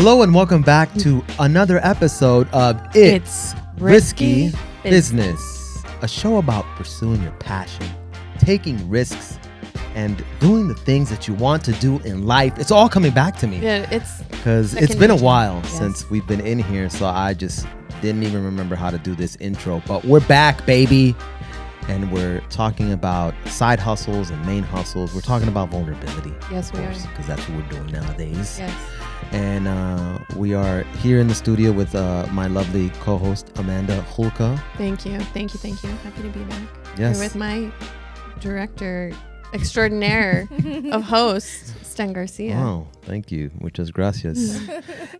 Hello and welcome back to another episode of It's Risky Business, a show about pursuing your passion, taking risks, and doing the things that you want to do in life. It's all coming back to me. Yeah, it's because it's been a while since we've been in here, so I just didn't even remember how to do this intro. But we're back, baby. And we're talking about side hustles and main hustles. We're talking about vulnerability. Yes, we are. Because that's what we're doing nowadays. Yes. And we are here in the studio with my lovely co-host, Amanda Hulka. Thank you. Happy to be back. Yes. Here with my director extraordinaire of hosts, Sten Garcia. Oh, thank you. Muchas gracias.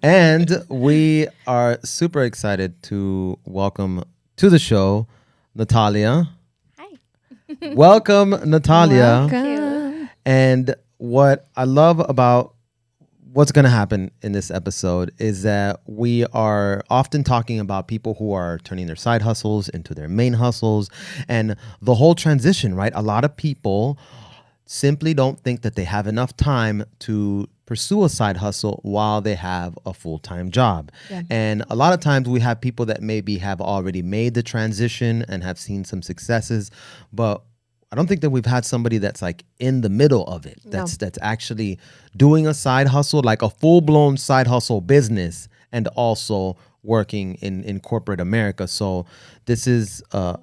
And we are super excited to welcome to the show, Natalia. Welcome, Natalia. Welcome. And what I love about what's going to happen in this episode is that we are often talking about people who are turning their side hustles into their main hustles and the whole transition, right? A lot of people simply don't think that they have enough time to pursue a side hustle while they have a full-time job. Yeah. And a lot of times we have people that maybe have already made the transition and have seen some successes, but I don't think that we've had somebody that's like in the middle of it, that's actually doing a side hustle, like a full-blown side hustle business, and also working in corporate America. So this is a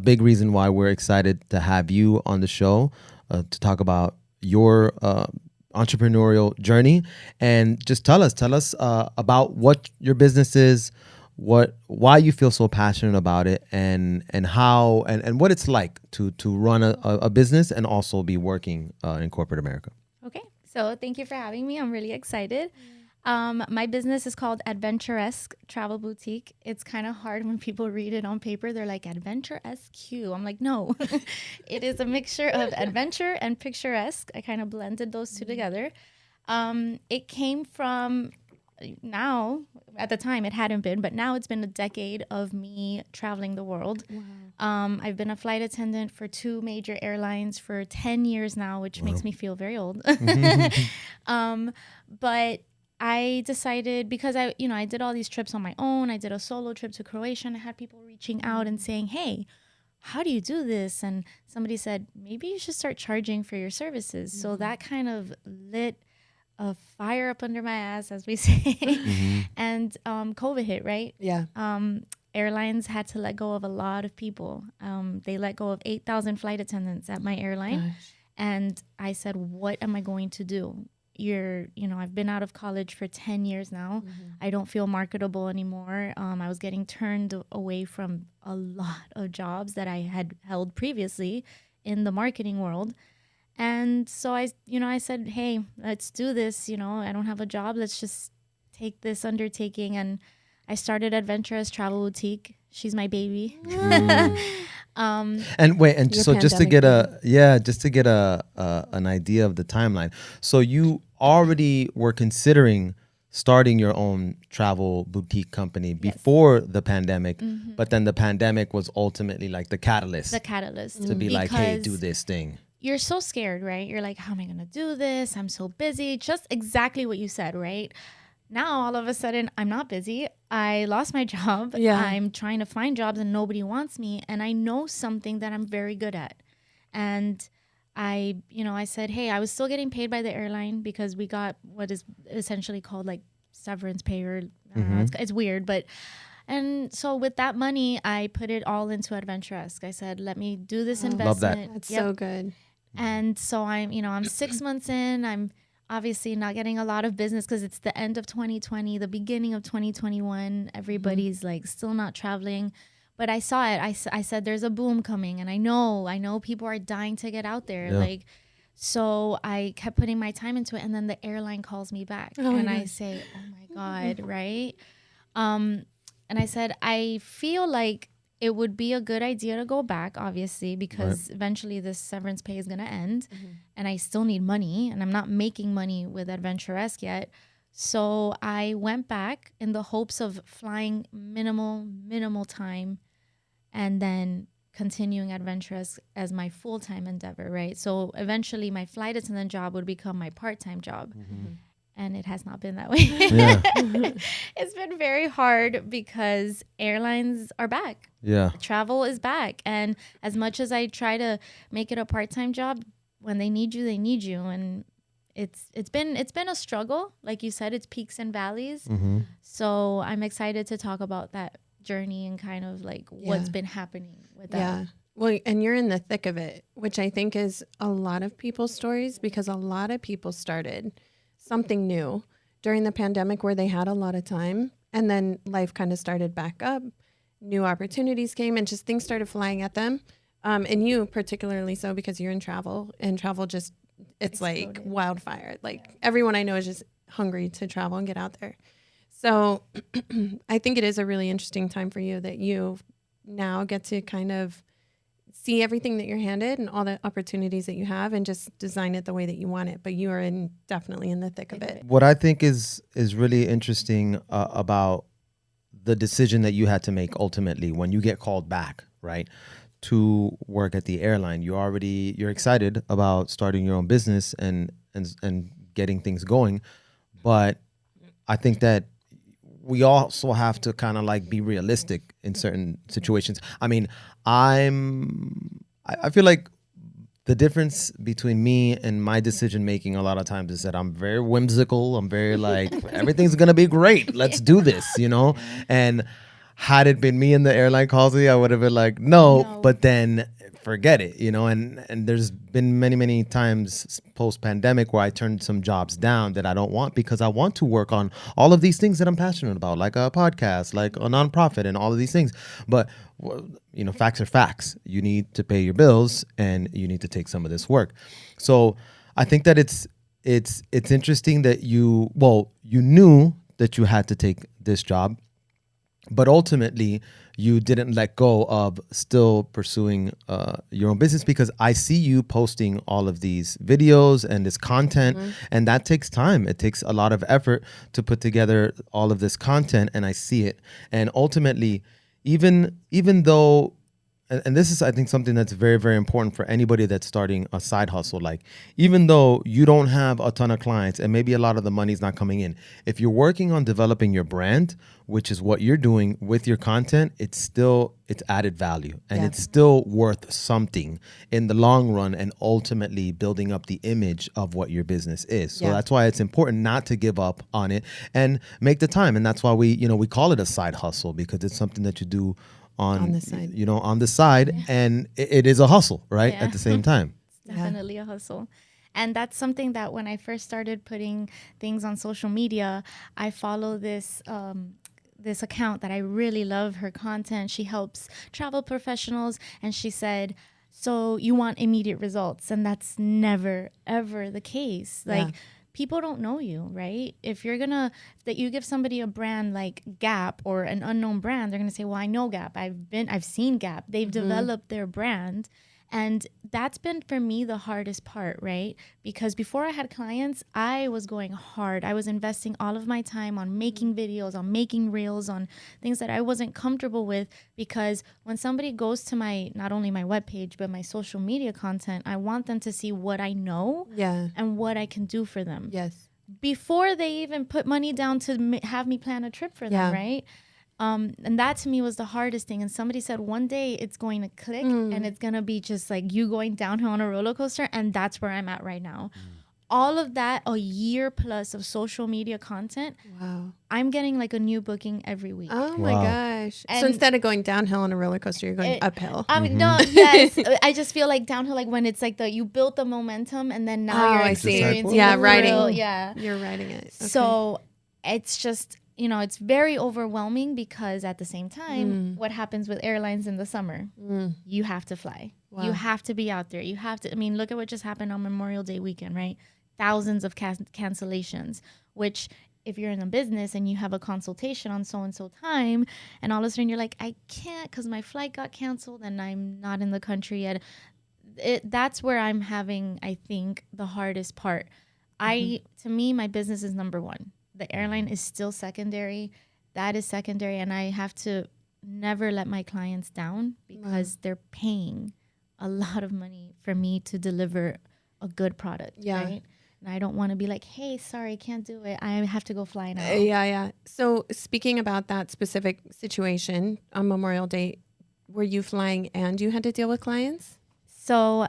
big reason why we're excited to have you on the show to talk about your entrepreneurial journey. And just tell us about what your business is, why you feel so passionate about it, and how and what it's like to run a business and also be working in corporate America. Okay, so thank you for having me. I'm really excited. My business is called Adventuresque Travel Boutique. It's kind of hard when people read it on paper. They're like, Adventuresque. I'm like, no. It is a mixture of adventure and picturesque. I kind of blended those two together. It came from now, at the time it hadn't been, but now it's been a decade of me traveling the world. Wow. I've been a flight attendant for 2 major airlines for 10 years now, which makes me feel very old. But I decided, because I did all these trips on my own. I did a solo trip to Croatia and I had people reaching out and saying, hey, how do you do this? And somebody said, maybe you should start charging for your services. So that kind of lit a fire up under my ass, as we say. And COVID hit, right? Yeah. Airlines had to let go of a lot of people. They let go of 8,000 flight attendants at my airline. Gosh. And I said, what am I going to do? I've been out of college for 10 years now. I don't feel marketable anymore. I was getting turned away from a lot of jobs that I had held previously in the marketing world. And so I said, hey, let's do this. I don't have a job. Let's just take this undertaking. And I started Adventurous Travel Boutique. She's my baby. And wait, and so just to get an idea of the timeline. So you already were considering starting your own travel boutique company before the pandemic, but then the pandemic was ultimately like the catalyst. To be like, hey, do this thing. You're so scared, right? You're like, how am I going to do this? I'm so busy. Just exactly what you said, right? Now, all of a sudden, I'm not busy. I lost my job. Yeah. I'm trying to find jobs and nobody wants me. And I know something that I'm very good at. And I said, hey, I was still getting paid by the airline because we got what is essentially called like severance pay, or I don't know, it's weird, but... And so with that money, I put it all into Adventuresque. I said, let me do this investment. Love that. That's so good. And so I'm 6 months in. I'm obviously not getting a lot of business because it's the end of 2020, the beginning of 2021. Everybody's like still not traveling. But I saw it. I said, there's a boom coming. And I know people are dying to get out there. Yeah. So I kept putting my time into it. And then the airline calls me back. I say, oh my God, right? And I said, I feel like it would be a good idea to go back, obviously, because eventually this severance pay is going to end and I still need money and I'm not making money with Adventuresque yet. So I went back in the hopes of flying minimal time and then continuing Adventuresque as my full-time endeavor, right? So eventually my flight attendant job would become my part-time job. And it has not been that way. Yeah. It's been very hard because airlines are back. Yeah. Travel is back. And as much as I try to make it a part-time job, when they need you, they need you. And it's been a struggle. Like you said, it's peaks and valleys. Mm-hmm. So I'm excited to talk about that journey and kind of like what's been happening with that. Yeah. Well, and you're in the thick of it, which I think is a lot of people's stories, because a lot of people started something new during the pandemic where they had a lot of time, and then life kind of started back up. New opportunities came and just things started flying at them. And you particularly so, because you're in travel, and travel just, it's Exploded. like wildfire. Like everyone I know is just hungry to travel and get out there. So I think it is a really interesting time for you that you now get to kind of see everything that you're handed and all the opportunities that you have and just design it the way that you want it. But you are definitely in the thick of it. What I think is really interesting about the decision that you had to make ultimately when you get called back, right, to work at the airline. You're excited about starting your own business and getting things going, but I think that we also have to kind of like be realistic in certain situations. I mean, I feel like the difference between me and my decision making a lot of times is that I'm very whimsical. I'm very like, everything's going to be great. Let's do this, And had it been me in the airline calls me, I would have been like, no, but then forget it, and there's been many times post pandemic where I turned some jobs down that I don't want because I want to work on all of these things that I'm passionate about, like a podcast, like a nonprofit, and all of these things. But facts are facts. You need to pay your bills and you need to take some of this work. So I think that it's interesting that you knew that you had to take this job, but ultimately you didn't let go of still pursuing your own business, because I see you posting all of these videos and this content, and that takes time. It takes a lot of effort to put together all of this content, and I see it. And ultimately, even though, and this is, I think, something that's very, very important for anybody that's starting a side hustle. Like, even though you don't have a ton of clients and maybe a lot of the money's not coming in, if you're working on developing your brand, which is what you're doing with your content, it's added value, and it's still worth something in the long run, and ultimately building up the image of what your business is. So that's why it's important not to give up on it and make the time. And that's why we call it a side hustle, because it's something that you do on the side, on the side, and it is a hustle, right? At the same time. It's definitely a hustle. And that's something that when I first started putting things on social media, I follow this this account that I really love her content. She helps travel professionals, and she said, so you want immediate results, and that's never ever the case. Like, people don't know you, right? If you give somebody a brand like Gap or an unknown brand, they're gonna say, well, I know Gap. I've seen Gap. They've developed their brand. And that's been, for me, the hardest part, right? Because before I had clients, I was going hard. I was investing all of my time on making videos, on making reels, on things that I wasn't comfortable with, because when somebody goes to not only my webpage, but my social media content, I want them to see what I know and what I can do for them. Yes. Before they even put money down to have me plan a trip for them, right? And that to me was the hardest thing. And somebody said one day it's going to click and it's going to be just like you going downhill on a roller coaster. And that's where I'm at right now. All of that, a year plus of social media content. Wow. I'm getting like a new booking every week. Oh my gosh. And so instead of going downhill on a roller coaster, you're going uphill. I mean, no, yes. I just feel like downhill, like when it's like you built the momentum and then now you're experiencing riding. You're riding it. Okay. So it's just, it's very overwhelming, because at the same time, what happens with airlines in the summer? You have to fly. Wow. You have to be out there. You have to, look at what just happened on Memorial Day weekend, right? Thousands of cancellations, which if you're in a business and you have a consultation on so-and-so time, and all of a sudden you're like, I can't because my flight got canceled and I'm not in the country yet. That's where I'm having, I think, the hardest part. To me, my business is number one. The airline is still secondary. That is secondary. And I have to never let my clients down, because they're paying a lot of money for me to deliver a good product. Right? And I don't want to be like, hey, sorry, can't do it. I have to go fly now. Yeah. So speaking about that specific situation on Memorial Day, were you flying and you had to deal with clients? So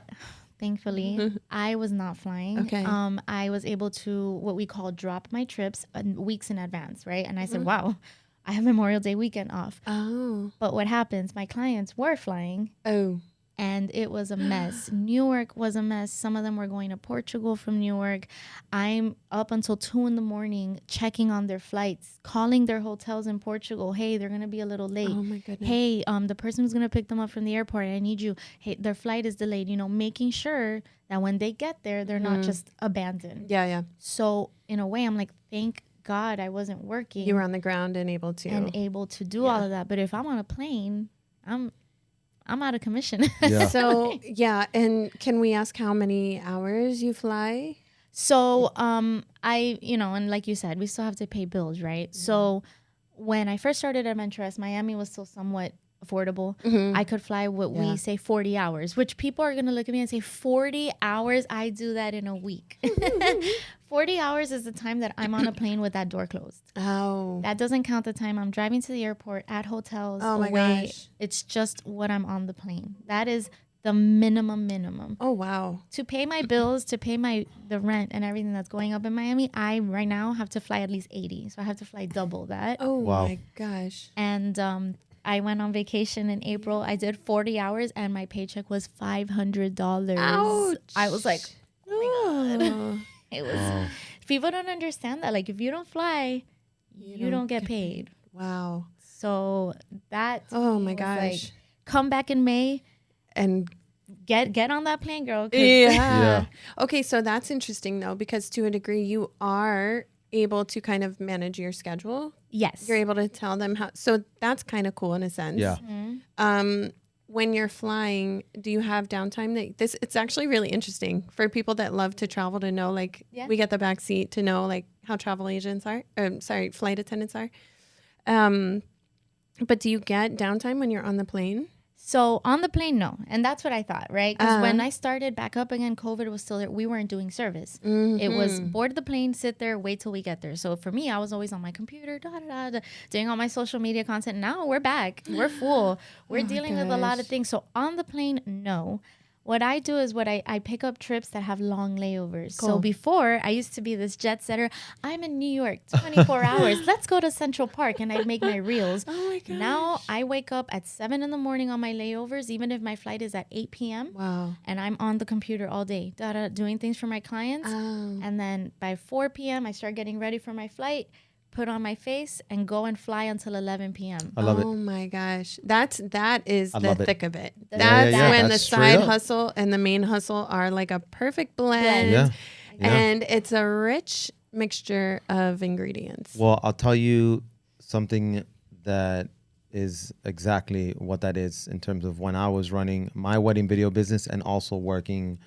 thankfully, I was not flying. Okay. I was able to what we call drop my trips weeks in advance, right? And I said, wow, I have Memorial Day weekend off. Oh. But what happens? My clients were flying. Oh. And it was a mess. Newark was a mess. Some of them were going to Portugal from Newark. I'm up until 2 a.m. checking on their flights, calling their hotels in Portugal. Hey, they're going to be a little late. Oh my goodness. Hey, the person who's going to pick them up from the airport, I need you. Hey, their flight is delayed. Making sure that when they get there, they're not just abandoned. Yeah. So in a way, I'm like, thank God I wasn't working. You were on the ground and able to do all of that. But if I'm on a plane, I'm out of commission. Yeah. So, yeah. And can we ask how many hours you fly? So, and like you said, we still have to pay bills, right? So when I first started Adventurous, Miami was still somewhat affordable. I could fly what we say 40 hours, which people are going to look at me and say, 40 hours? I do that in a week. 40 hours is the time that I'm on a plane with that door closed. Oh. That doesn't count the time I'm driving to the airport, at hotels, Oh my away. gosh. It's just what I'm on the plane. That is the minimum. Oh, wow. To pay my bills, to pay the rent and everything that's going up in Miami, I right now have to fly at least 80. So I have to fly double that. Oh, Wow. my gosh. And I went on vacation in April. I did 40 hours and my paycheck was $500. Ouch. I was like, oh my God. Oh. It was, people don't understand that. Like, if you don't fly, you don't get paid. Wow. So that, Oh my was gosh. like, come back in May And get on that plane, girl. 'cause- yeah. Okay, so that's interesting though, because to a degree you are able to kind of manage your schedule. Yes. You're able to tell them how. So that's kind of cool in a sense. Yeah. When you're flying, do you have downtime? It's actually really interesting for people that love to travel to know. Like we get the back seat to know like how travel agents are. Flight attendants are. But do you get downtime when you're on the plane? So on the plane, no. And that's what I thought, right? Because when I started back up again, COVID was still there. We weren't doing service. It was board the plane, sit there, wait till we get there. So for me, I was always on my computer, doing all my social media content. Now we're back. We're full. We're dealing with a lot of things. So on the plane, no. What I do is I pick up trips that have long layovers. Cool. So before, I used to be this jet setter. I'm in New York, 24 hours. Let's go to Central Park. And I'd make my reels. Oh my gosh. Now I wake up at 7 in the morning on my layovers, even if my flight is at 8 p.m. Wow. And I'm on the computer all day, doing things for my clients. And then by 4 p.m., I start getting ready for my flight, put on my face, and go and fly until 11 p.m. I love it. Oh my gosh. That is the love it. thick of it. Yeah, That's yeah, when that's the straight side up. hustle and the main hustle are like a perfect blend. Yeah. Yeah. And it's a rich mixture of ingredients. Well, I'll tell you something that is exactly what that is in terms of when I was running my wedding video business and also working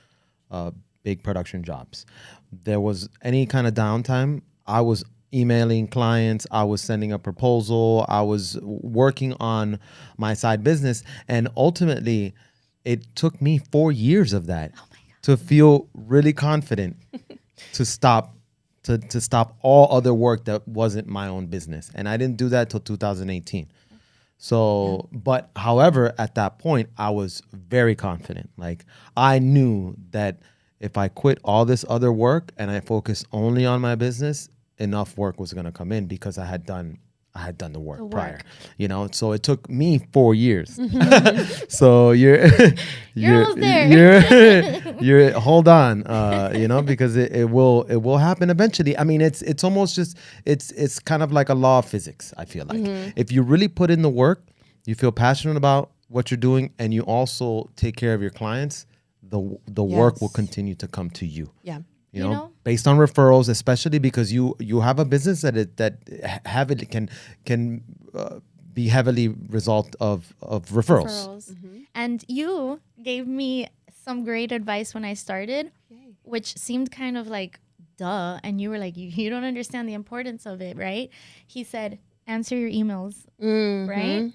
big production jobs. There was any kind of downtime, I was emailing clients, I was sending a proposal, I was working on my side business. And ultimately, it took me 4 years of that to feel really confident to stop all other work that wasn't my own business. And I didn't do that till 2018. So, but however, at that point, I was very confident. Like I knew that if I quit all this other work and I focused only on my business, enough work was going to come in because I had done the work prior, so it took me 4 years. So you're almost there. you're hold on, because it will happen eventually. I mean, it's almost just, it's kind of like a law of physics. I feel like if you really put in the work, you feel passionate about what you're doing, and you also take care of your clients, the work will continue to come to you. Yeah. You know, based on referrals, especially because you have a business that can be heavily result of referrals. And you gave me some great advice when I started, which seemed kind of like duh. And you were like, you don't understand the importance of it, right? He said, answer your emails, right?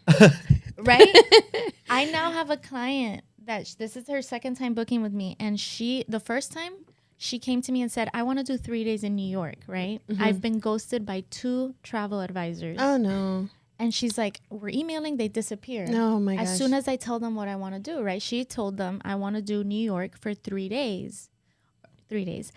Right? I now have a client that this is her second time booking with me, and the first time She came to me and said, I want to do 3 days in New York, right? I've been ghosted by 2 travel advisors. Oh, no. And she's like, we're emailing, they disappear. Oh, my gosh. As soon as I tell them what I want to do, right? She told them, I want to do New York for 3 days. 3 days.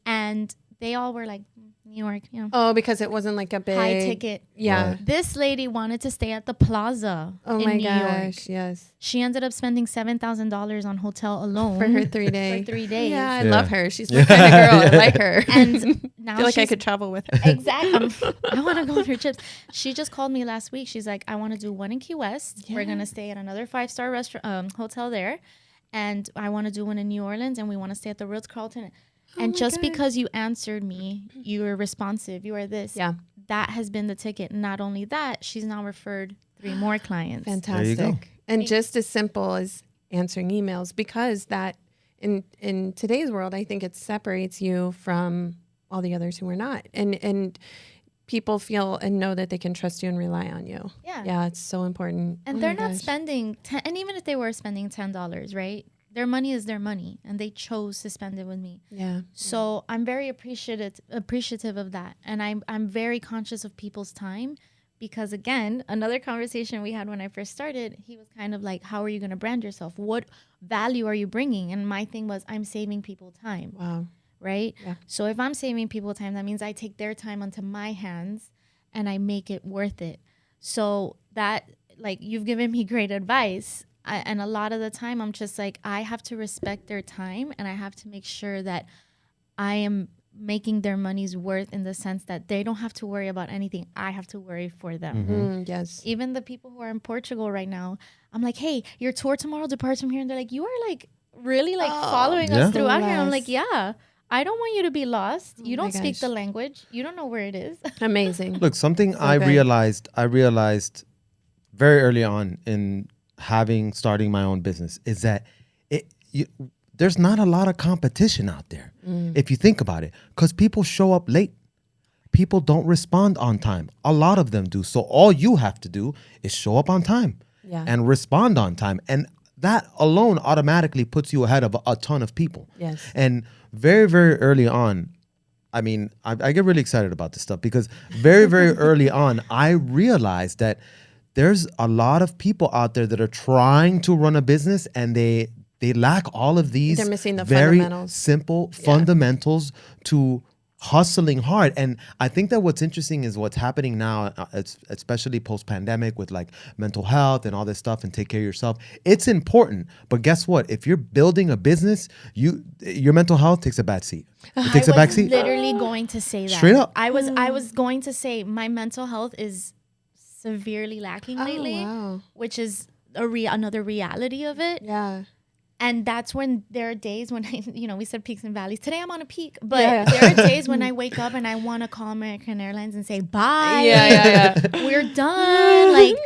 And they all were like, New York, you know. Oh, because it wasn't like a big high ticket. Yeah. Right. This lady wanted to stay at the Plaza Oh in my New gosh. York. Yes. She ended up spending $7,000 on hotel alone For her 3 days. For 3 days. Yeah, I Yeah. love her. She's my kind of girl. I like her. And now I feel like I she's- could travel with her. Exactly. I want to go on her trips. She just called me last week. She's like, I want to do one in Key West. We're gonna stay at another 5-star restaurant, hotel there, and I want to do one in New Orleans, and we want to stay at the Ritz Carlton. And just because you answered me, you were responsive. You were this. Yeah. That has been the ticket. Not only that, she's now referred 3 more clients. Fantastic. There you go. And just as simple as answering emails, because that in today's world, I think it separates you from all the others who are not. And people feel and know that they can trust you and rely on you. Yeah. Yeah, it's so important. And Oh they're my not gosh. spending, and even if they were spending $10, right? Their money is their money, and they chose to spend it with me. Yeah. So I'm very appreciative of that, and I'm very conscious of people's time, because again, another conversation we had when I first started, he was kind of like, "How are you going to brand yourself? What value are you bringing?" And my thing was, I'm saving people time, Wow. right? Yeah. So if I'm saving people time, that means I take their time onto my hands, and I make it worth it. So that, like, you've given me great advice. And a lot of the time I'm just like, I have to respect their time, and I have to make sure that I am making their money's worth, in the sense that they don't have to worry about anything. I have to worry for them. Yes. Even the people who are in Portugal right now, I'm like, hey, your tour tomorrow departs from here. And they're like, you are like really like following Yeah. us throughout here. And I'm Bless. like, yeah, I don't want you to be lost. You my don't speak gosh. the language. You don't know where it is. Amazing. Look, something So I good. realized very early on in starting my own business is that there's not a lot of competition out there. If you think about it, because people show up late. People don't respond on time. A lot of them do. So all you have to do is show up on time Yeah. and respond on time. And that alone automatically puts you ahead of a ton of people. Yes. And very, very early on, I mean, I get really excited about this stuff, because very, very early on, I realized that there's a lot of people out there that are trying to run a business, and they lack all of these They're missing the very fundamentals. simple fundamentals to hustling hard. And I think that what's interesting is what's happening now, especially post-pandemic, with like mental health and all this stuff, and take care of yourself. It's important, but guess what? If you're building a business, your mental health takes a back seat. It takes a back seat. Literally going to say that. Straight up. I was going to say my mental health is severely lacking lately, wow. which is another reality of it. Yeah. And that's when there are days when we said peaks and valleys. Today I'm on a peak, but Yeah. there are days when I wake up and I want to call American Airlines and say bye. Yeah. We're done. Like,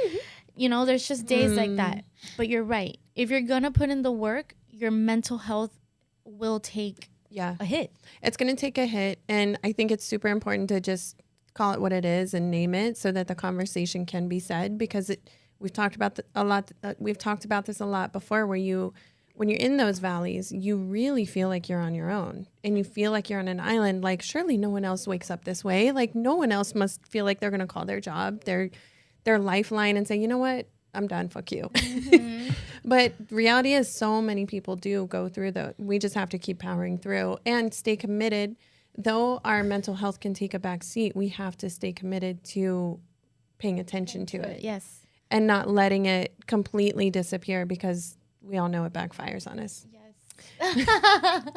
there's just days like that. But you're right. If you're gonna put in the work, your mental health will take Yeah. a hit. It's going to take a hit. And I think it's super important to just call it what it is and name it, so that the conversation can be said, because we've talked about a lot. We've talked about this a lot before, where when you're in those valleys, you really feel like you're on your own, and you feel like you're on an island. Like, surely no one else wakes up this way. Like, no one else must feel like they're going to call their job, their lifeline, and say, you know what? I'm done. Fuck you. But reality is, so many people do go through we just have to keep powering through and stay committed. Though our mental health can take a back seat, we have to stay committed to paying attention to it Yes. and not letting it completely disappear, because we all know it backfires on us. Yes.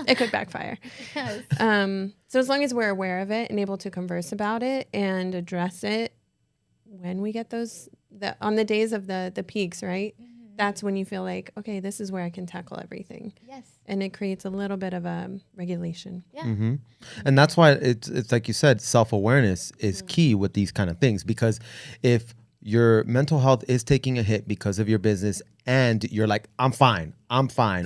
It could backfire. Yes. So as long as we're aware of it and able to converse about it and address it when we get on the days of the peaks, right? That's when you feel like, okay, this is where I can tackle everything. Yes. And it creates a little bit of regulation. Yeah. And that's why it's like you said, self-awareness is key with these kind of things, because if your mental health is taking a hit because of your business and you're like, I'm fine,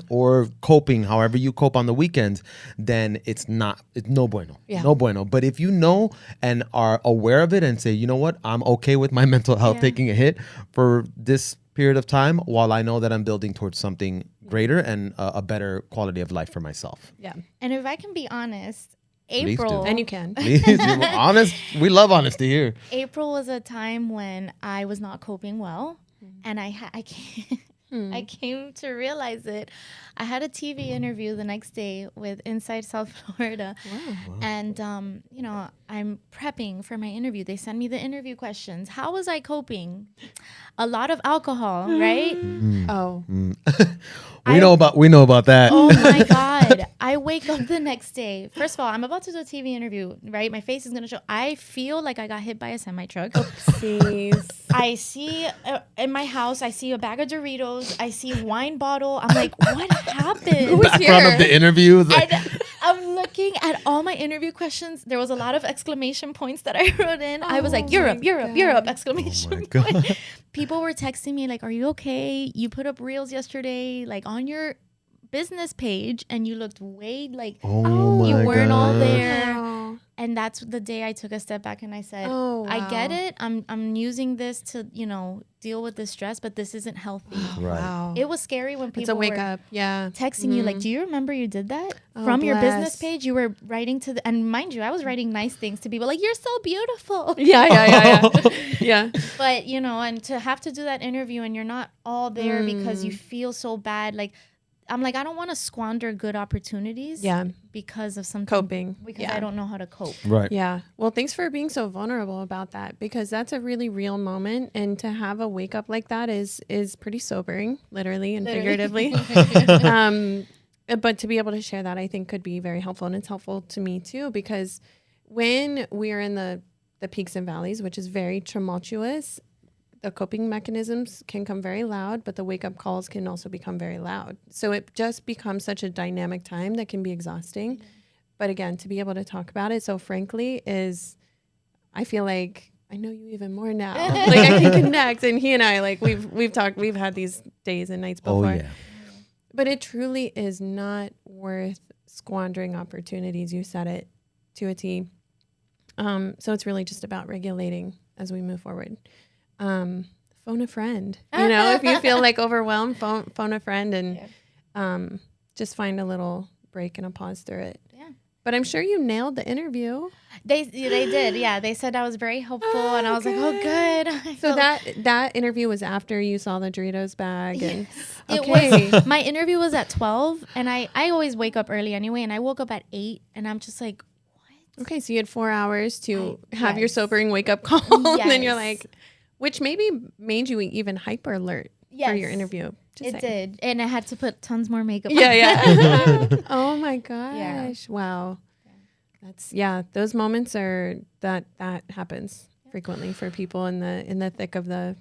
or coping however you cope on the weekends, then it's no bueno. Yeah. No bueno. But if you know and are aware of it and say, you know what, I'm okay with my mental health Yeah. taking a hit for this period of time while I know that I'm building towards something greater and a better quality of life for myself. Yeah. And if I can be honest, Please do. April. And you can. Please, honest. We love honesty here. April was a time when I was not coping well, and I came to realize it. I had a TV interview the next day with Inside South Florida, and you know, I'm prepping for my interview. They send me the interview questions. How was I coping? A lot of alcohol, right? Oh. We know about that. Oh my God. I wake up the next day. First of all, I'm about to do a TV interview, right? My face is going to show. I feel like I got hit by a semi-truck. Oopsies. I see in my house, I see a bag of Doritos. I see a wine bottle. I'm like, what happened? Background of the interview. is like- And I'm looking at all my interview questions. There was a lot of exclamation points that I wrote in. I was like, Europe, Europe, Europe, exclamation point. People were texting me like, are you okay? You put up reels yesterday, like on your business page, and you looked way like oh you my weren't all gosh. there. Oh. And that's the day I took a step back and I said, Oh, I get wow. it. I'm using this to, you know, deal with the stress, but this isn't healthy. Right. Wow. It was scary when It's a people wake were up. Yeah. texting you like, do you remember you did that? Oh, From your business bless. page, you were writing to the, and mind you, I was writing nice things to people like, you're so beautiful. Yeah. Yeah. But, you know, and to have to do that interview and you're not all there because you feel so bad. Like, I'm like, I don't want to squander good opportunities Yeah. because of something. Coping. Because Yeah. I don't know how to cope. Right. Yeah. Well, thanks for being so vulnerable about that, because that's a really real moment, and to have a wake up like that is pretty sobering, literally and figuratively. But to be able to share that, I think, could be very helpful, and it's helpful to me too, because when we are in the peaks and valleys, which is very tumultuous, the coping mechanisms can come very loud, but the wake up calls can also become very loud. So it just becomes such a dynamic time that can be exhausting. But again, to be able to talk about it so frankly is, I feel like I know you even more now. Like I can connect, and he and I, like we've talked, we've had these days and nights before. Oh yeah. But it truly is not worth squandering opportunities. You said it to a T. So it's really just about regulating as we move forward. Phone a friend. You know, if you feel like overwhelmed, phone a friend, and just find a little break and a pause through it. Yeah. But I'm sure you nailed the interview. They did. Yeah. They said I was very helpful. And I was like, oh, good. I So felt- that interview was after you saw the Doritos bag. And It okay. was, my interview was at 12 and I always wake up early anyway. And I woke up at 8 and I'm just like, Okay, so you had 4 hours to have your yes. sobering wake up call. And then you're Yes. like, which maybe made you even hyper alert for your Yes. interview. Just it saying. did. And I had to put tons more makeup on. Yeah. Oh my gosh. Wow. Those moments are that happens frequently for people in the thick of the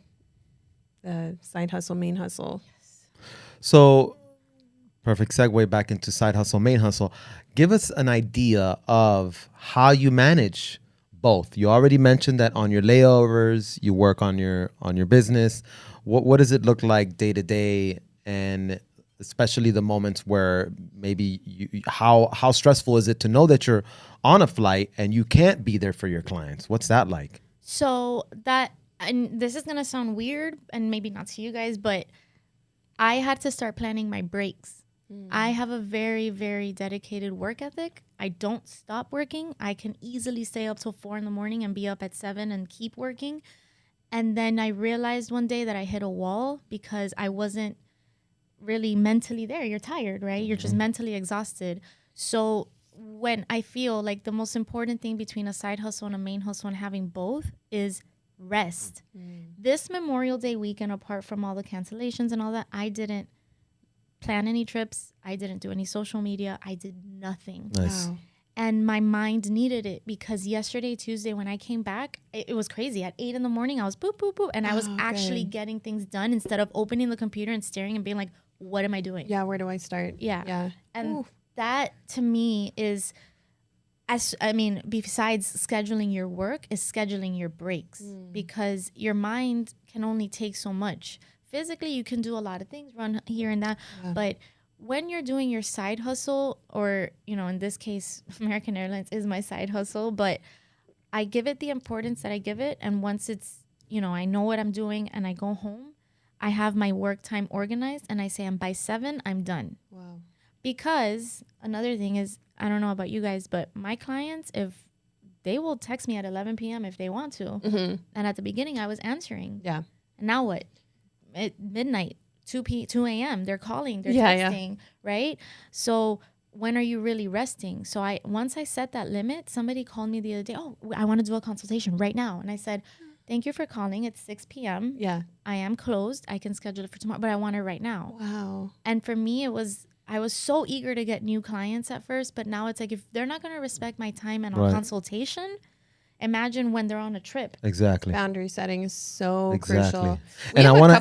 side hustle, main hustle. So, perfect segue back into side hustle, main hustle. Give us an idea of how you manage both. You already mentioned that on your layovers, you work on your business. What does it look like day to day, and especially the moments where maybe how stressful is it to know that you're on a flight and you can't be there for your clients? What's that like? So that, and this is going to sound weird and maybe not to you guys, but I had to start planning my breaks. I have a very, very dedicated work ethic. I don't stop working. I can easily stay up till 4 a.m. and be up at 7 and keep working. And then I realized one day that I hit a wall because I wasn't really mentally there. You're tired, right? You're just mentally exhausted. So when I feel like the most important thing between a side hustle and a main hustle and having both is rest. This Memorial Day weekend, apart from all the cancellations and all that, I didn't plan any trips. I didn't do any social media. I did nothing. Nice. Wow. And my mind needed it because yesterday, Tuesday, when I came back, it was crazy. At 8 a.m, I was boop, boop, boop. And I was actually getting things done instead of opening the computer and staring and being like, what am I doing? Yeah, where do I start? Yeah. Yeah. And that to me is, besides scheduling your work, is scheduling your breaks because your mind can only take so much. Physically, you can do a lot of things, run here and that, but when you're doing your side hustle, or, you know, in this case, American Airlines is my side hustle, but I give it the importance that I give it. And once it's, you know, I know what I'm doing and I go home, I have my work time organized and I say I'm by 7, I'm done. Wow. Because another thing is, I don't know about you guys, but my clients, if they will text me at 11 p.m. if they want to. Mm-hmm. And at the beginning, I was answering. Yeah. And now what? At midnight, 2 a.m., they're calling, they're Yeah, texting, right? So when are you really resting? So once I set that limit, somebody called me the other day, oh, I want to do a consultation right now. And I said, thank you for calling. It's 6 p.m. Yeah. I am closed. I can schedule it for tomorrow, but I want it right now. Wow. And for me, I was so eager to get new clients at first, but now it's like, if they're not going to respect my time and a consultation, imagine when they're on a trip. Exactly. Boundary setting is so Exactly. crucial.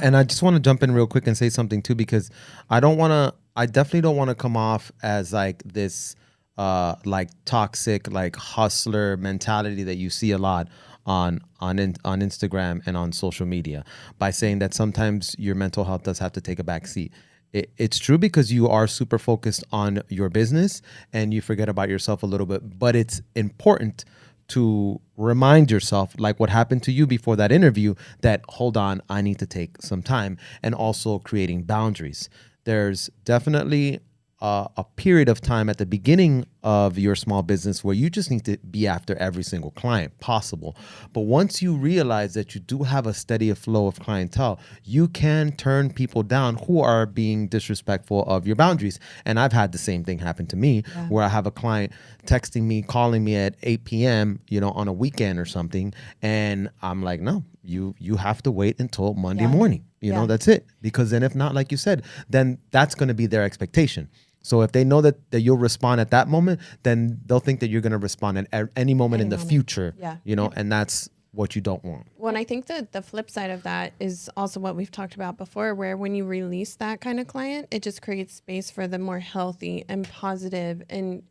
And I just want to jump in real quick and say something too, because I definitely don't want to come off as like this like toxic, like hustler mentality that you see a lot on Instagram and on social media, by saying that sometimes your mental health does have to take a back seat. It's true, because you are super focused on your business and you forget about yourself a little bit, but it's important to remind yourself, like what happened to you before that interview, that hold on, I need to take some time, and also creating boundaries. There's definitely a period of time at the beginning of your small business where you just need to be after every single client possible. But once you realize that you do have a steady flow of clientele, you can turn people down who are being disrespectful of your boundaries. And I've had the same thing happen to me, where I have a client texting me, calling me at 8 p.m., on a weekend or something. And I'm like, no, you have to wait until Monday morning. That's it. Because then if not, like you said, then that's going to be their expectation. So if they know that you'll respond at that moment, then they'll think that you're going to respond at any moment in the future, and that's what you don't want. Well, and I think that the flip side of that is also what we've talked about before, where when you release that kind of client, it just creates space for the more healthy and positive and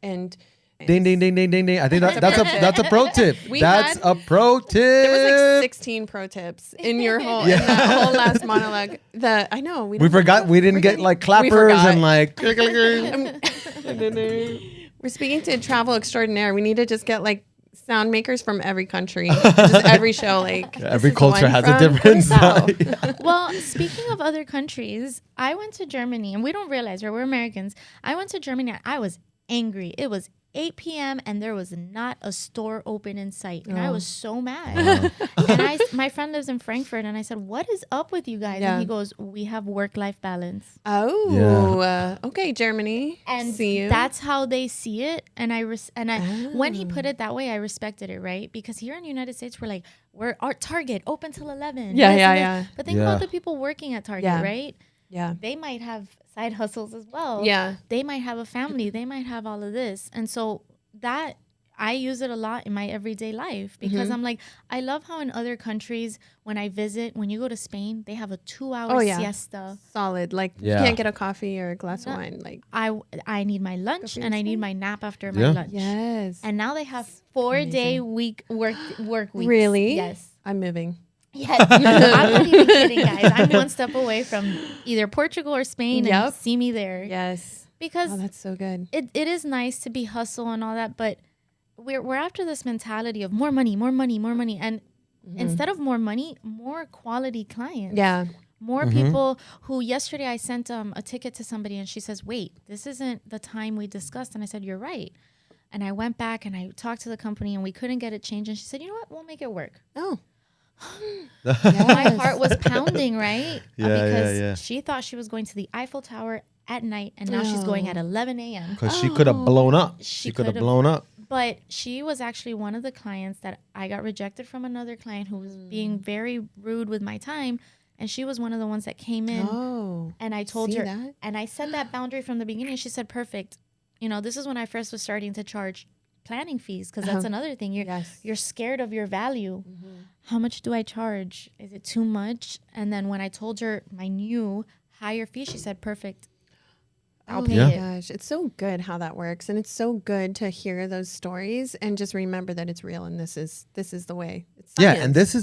Ding, ding, ding, ding, ding, ding. I think that's a pro tip. That's a pro tip. There was like 16 pro tips in your whole in that whole last monologue. I know we forgot. We didn't get like clappers and like. We're speaking to travel extraordinaire. We need to just get like sound makers from every country, just every show. Like every culture has a different side. Well, speaking of other countries, I went to Germany, and we don't realize, right? We're Americans. I went to Germany. I was angry. It was 8 p.m. and there was not a store open in sight. And I was so mad. And my friend lives in Frankfurt, and I said, what is up with you guys? And he goes, we have work-life balance. Okay, Germany. And see you. That's how they see it. And when he put it that way, I respected it, right? Because here in the United States, we're our Target open till 11. Yeah. But think about the people working at Target, right? Yeah. They might have side hustles as well. Yeah. They might have a family. They might have all of this. And so that I use it a lot in my everyday life, because I'm like, I love how in other countries, when I visit, when you go to Spain, they have a 2-hour siesta. Solid. Like you can't get a coffee or a glass of wine. Like I need my lunch and I need my nap after my lunch. Yes. And now they have 4-day work weeks. Really? Yes. I'm moving. Yes. I'm not even kidding, guys. I'm one step away from either Portugal or Spain, and see me there. Yes. Because that's so good. It is nice to be hustle and all that, but we're after this mentality of more money, and instead of more money, more quality clients. Yeah. More people who yesterday I sent a ticket to somebody, and she says, wait, this isn't the time we discussed. And I said, you're right. And I went back and I talked to the company, and we couldn't get it changed. And she said, you know what? We'll make it work. Oh. My heart was pounding, right? Because she thought she was going to the Eiffel Tower at night, and now she's going at 11 a.m. Because she could have blown up. She could have blown up. But she was actually one of the clients that I got rejected from another client who was being very rude with my time. And she was one of the ones that came in. Oh, and I told her, that? And I set that boundary from the beginning. She said, perfect. This is when I first was starting to charge planning fees, because that's another thing. You're scared of your value. How much do I charge? Is it too much? And then when I told her my new higher fee, she said, perfect. I'll pay it. Gosh, it's so good how that works, and it's so good to hear those stories and just remember that it's real, and this is the way. It's science. Yeah, and this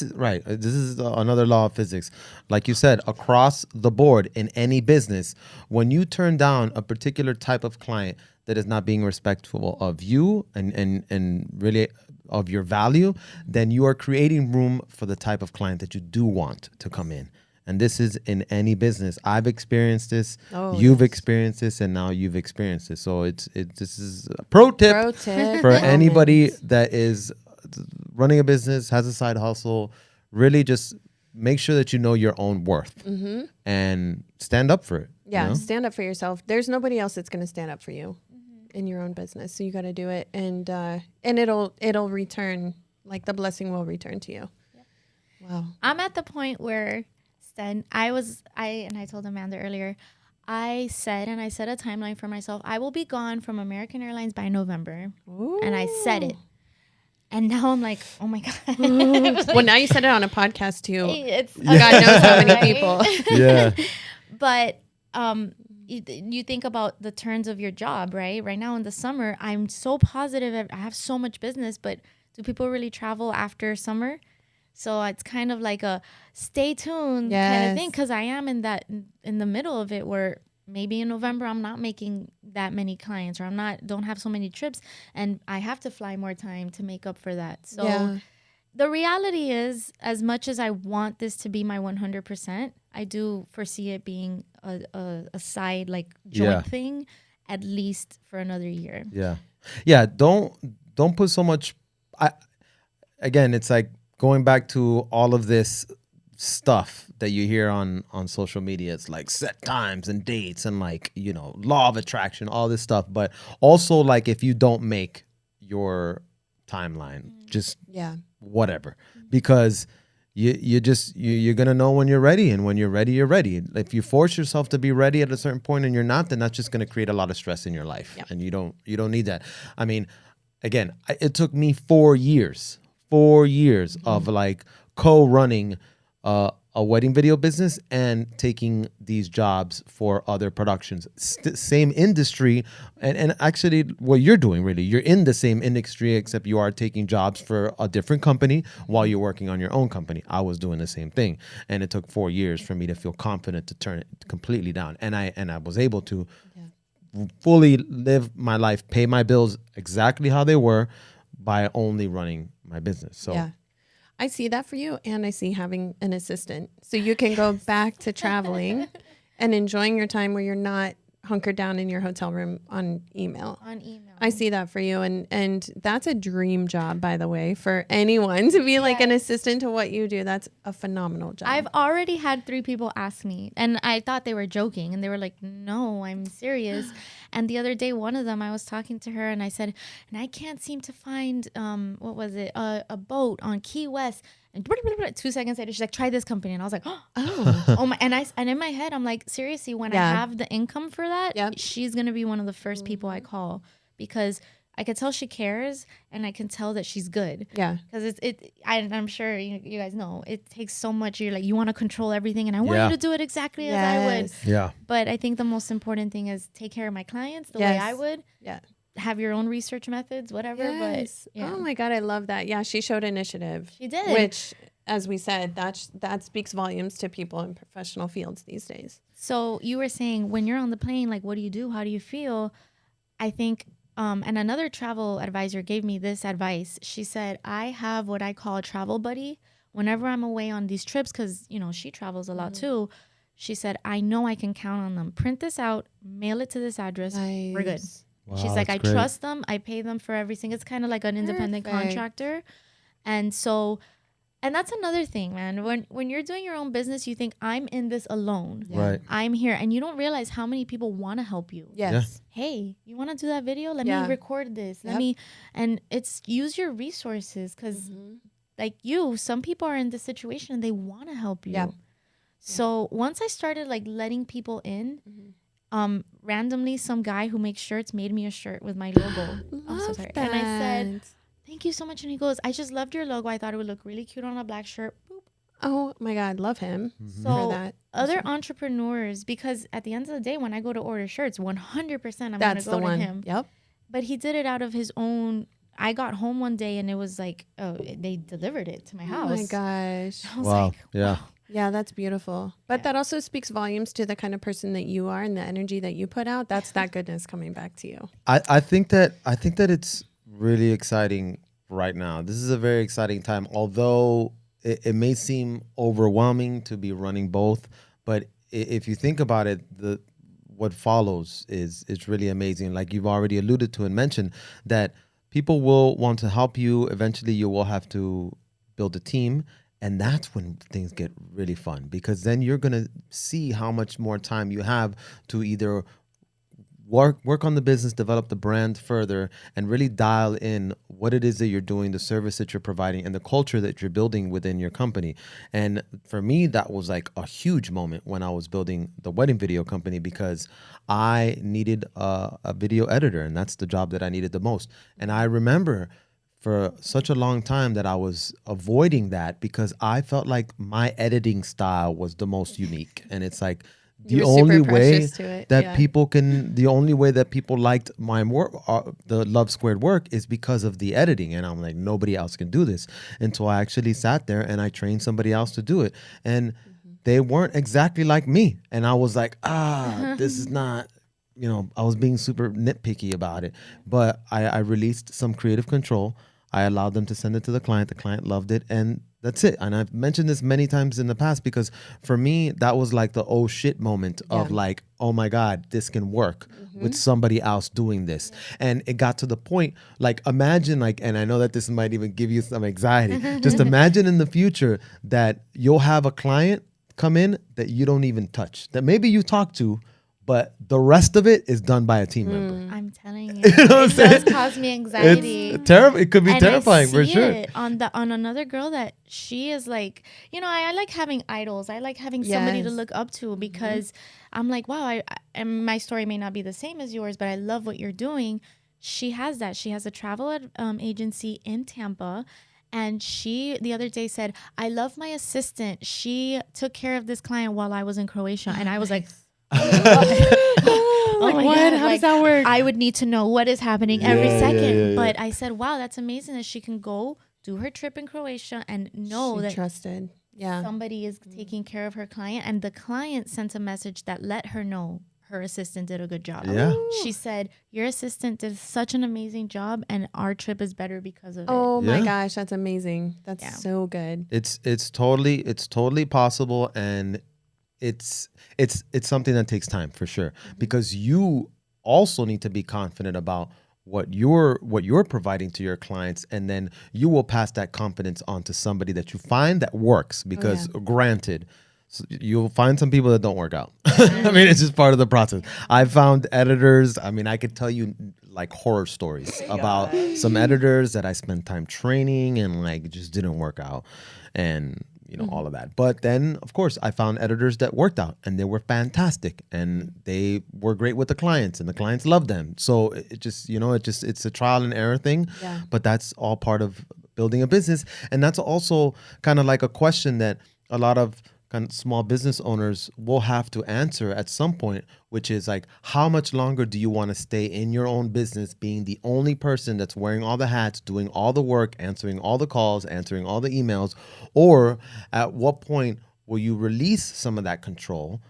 is right. This is another law of physics. Like you said, across the board in any business, when you turn down a particular type of client that is not being respectful of you and really of your value, then you are creating room for the type of client that you do want to come in. And this is in any business. I've experienced this. Oh, You've yes. experienced this, and now you've experienced this. So this is a pro tip for moment. anybody that is running a business, has a side hustle. Really, just make sure that you know your own worth and stand up for it. Yeah, you know? stand up for yourself. There's nobody else that's going to stand up for you in your own business. So you got to do it, and it'll return. Like the blessing will return to you. Yep. Wow. I'm at the point where, Sten, I told Amanda earlier, I said a timeline for myself. I will be gone from American Airlines by November. Ooh. And I said it. And now I'm like, oh my God. Well, now you said it on a podcast too. It's God knows how many people. Yeah. But you think about the turns of your job, right? Right now in the summer, I'm so positive. I have so much business, but do people really travel after summer? So it's kind of like a stay tuned kind of thing, because I am in the middle of it where maybe in November I'm not making that many clients, or don't have so many trips, and I have to fly more time to make up for that. So the reality is, as much as I want this to be my 100%, I do foresee it being a side like joint thing, at least for another year. Yeah. Don't put so much. Again, it's like going back to all of this stuff that you hear on social media. It's like set times and dates and like, law of attraction, all this stuff. But also like if you don't make your timeline, just whatever, because you're going to know when you're ready, and when you're ready, you're ready. If you force yourself to be ready at a certain point and you're not, then that's just going to create a lot of stress in your life. And you don't need that. I mean, again, it took me 4 years of like co-running a wedding video business and taking these jobs for other productions. Same industry, and actually what you're doing, really, you're in the same industry, except you are taking jobs for a different company while you're working on your own company. I was doing the same thing, and it took 4 years for me to feel confident to turn it completely down, and I was able to fully live my life, pay my bills exactly how they were by only running my business. So I see that for you, and I see having an assistant. So you can go back to traveling and enjoying your time where you're not hunkered down in your hotel room on email. I see that for you, and that's a dream job, by the way, for anyone to be like an assistant to what you do. That's a phenomenal job. I've already had 3 people ask me, and I thought they were joking, and they were like, no, I'm serious. And the other day, one of them, I was talking to her, and I said, and I can't seem to find, what was it, a boat on Key West. And 2 seconds later, she's like, try this company. And I was like, oh my. And in my head, I'm like, seriously, when I have the income for that, she's going to be one of the first people I call, because I could tell she cares, and I can tell that she's good. Yeah. Because I'm sure you guys know, it takes so much. You're like, you want to control everything, and I want you to do it exactly as I would. Yeah. But I think the most important thing is take care of my clients the way I would. Yeah. Have your own research methods, whatever. Yes. But oh my God, I love that. Yeah, she showed initiative. She did. Which, as we said, that speaks volumes to people in professional fields these days. So you were saying, when you're on the plane, like, what do you do? How do you feel? I think, and another travel advisor gave me this advice. She said, I have what I call a travel buddy. Whenever I'm away on these trips, because, she travels a lot too. She said, I know I can count on them. Print this out, mail it to this address. Nice. We're good. Wow, she's like, I trust them. I pay them for everything. It's kind of like an independent contractor. And so, and that's another thing, man. When you're doing your own business, you think, I'm in this alone. Yeah. Right. I'm here. And you don't realize how many people want to help you. Yes. Yeah. Hey, you want to do that video? Let me record this. And it's use your resources, because like some people are in this situation and they want to help you. Yeah. So once I started like letting people in, randomly some guy who makes shirts made me a shirt with my logo. I'm so sorry. And I said, thank you so much. And he goes, I just loved your logo. I thought it would look really cute on a black shirt. Boop. Oh my God, love him. So for that. Other entrepreneurs, because at the end of the day, when I go to order shirts, 100% I'm going to go to him. Yep. But he did it out of his own. I got home one day and it was like, they delivered it to my house. Oh my gosh. I was like, yeah. Yeah, that's beautiful. But that also speaks volumes to the kind of person that you are and the energy that you put out. That's that goodness coming back to you. I think that it's really exciting right now. This is a very exciting time. Although it may seem overwhelming to be running both, but if you think about it, what follows is it's really amazing. Like you've already alluded to and mentioned that people will want to help you. Eventually, you will have to build a team. And that's when things get really fun, because then you're going to see how much more time you have to either work on the business, develop the brand further, and really dial in what it is that you're doing, the service that you're providing, and the culture that you're building within your company. And for me, that was like a huge moment when I was building the wedding video company, because I needed a video editor, and that's the job that I needed the most. And I remember for such a long time that I was avoiding that because I felt like my editing style was the most unique. And it's like, the only way that people liked my work, the Love Squared work, is because of the editing. And I'm like, nobody else can do this, until I actually sat there and I trained somebody else to do it. And they weren't exactly like me. And I was like, this is not, I was being super nitpicky about it. But I released some creative control. I allowed them to send it to the client. The client loved it. And that's it. And I've mentioned this many times in the past, because for me, that was like the oh shit moment of like, oh my God, this can work with somebody else doing this. And it got to the point, like, imagine, like, and I know that this might even give you some anxiety. Just imagine in the future that you'll have a client come in that you don't even touch, that maybe you talk to, but the rest of it is done by a team member. I'm telling you, it does cause me anxiety. It's terrible. It could be terrifying for sure. It on another girl that she is like, I like having idols. I like having somebody to look up to, because I'm like, wow, and my story may not be the same as yours, but I love what you're doing. She has that. She has a travel agency in Tampa. And she the other day said, I love my assistant. She took care of this client while I was in Croatia. And I was like, oh my God, how does that work? I would need to know what is happening every second. But I said, wow, that's amazing that she can go do her trip in Croatia and know that trusted. Somebody is taking care of her client. And the client sent a message that let her know her assistant did a good job. Yeah. She said, your assistant did such an amazing job, and our trip is better because of it. Oh my gosh, that's amazing. That's so good. It's totally possible, and it's something that takes time for sure, because you also need to be confident about what you're providing to your clients, and then you will pass that confidence on to somebody that you find that works, because granted, you'll find some people that don't work out. I mean, it's just part of the process. I found editors, I mean, I could tell you like horror stories about some editors that I spent time training and like it just didn't work out, and all of that. But then, of course, I found editors that worked out, and they were fantastic, and they were great with the clients, and the clients loved them. So it just, it's a trial and error thing. Yeah. But that's all part of building a business. And that's also kind of like a question that a lot of kind of small business owners will have to answer at some point, which is like, how much longer do you want to stay in your own business, being the only person that's wearing all the hats, doing all the work, answering all the calls, answering all the emails? Or at what point will you release some of that control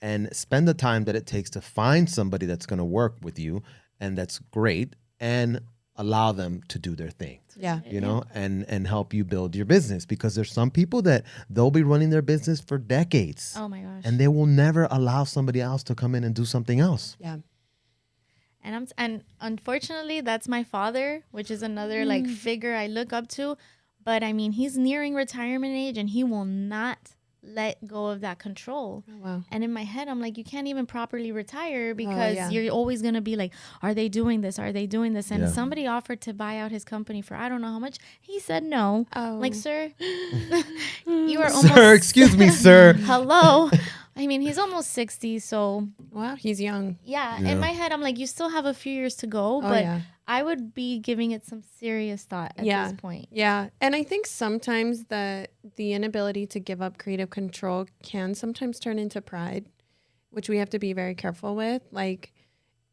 and spend the time that it takes to find somebody that's going to work with you and that's great, and allow them to do their thing? And help you build your business, because there's some people that they'll be running their business for decades. Oh my gosh. And they will never allow somebody else to come in and do something else. Yeah. And unfortunately, that's my father, which is another like figure I look up to. But I mean, he's nearing retirement age, and he will not let go of that control. Oh, wow. And in my head, I'm like, you can't even properly retire, because you're always going to be like, are they doing this? Are they doing this? And somebody offered to buy out his company for I don't know how much. He said no. Oh. Like, sir, you are almost... Sir, excuse me, sir. Hello. I mean, he's almost 60, so... Wow, he's young. Yeah. In my head, I'm like, you still have a few years to go, but I would be giving it some serious thought at this point. Yeah. And I think sometimes the inability to give up creative control can sometimes turn into pride, which we have to be very careful with. Like,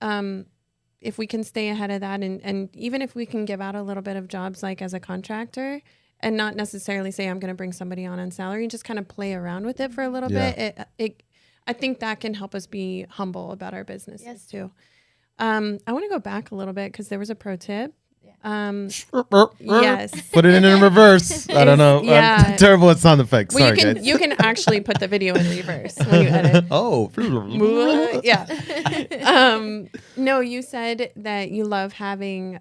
if we can stay ahead of that, and even if we can give out a little bit of jobs, like as a contractor, and not necessarily say I'm going to bring somebody on salary, and just kind of play around with it for a little bit. I think that can help us be humble about our businesses too. I want to go back a little bit, because there was a pro tip Yes. Put it in reverse. I don't know. Yeah. I'm terrible at sound effects. Well, Sorry, you can actually put the video in reverse when you edit. Oh. Yeah. No, you said that you love having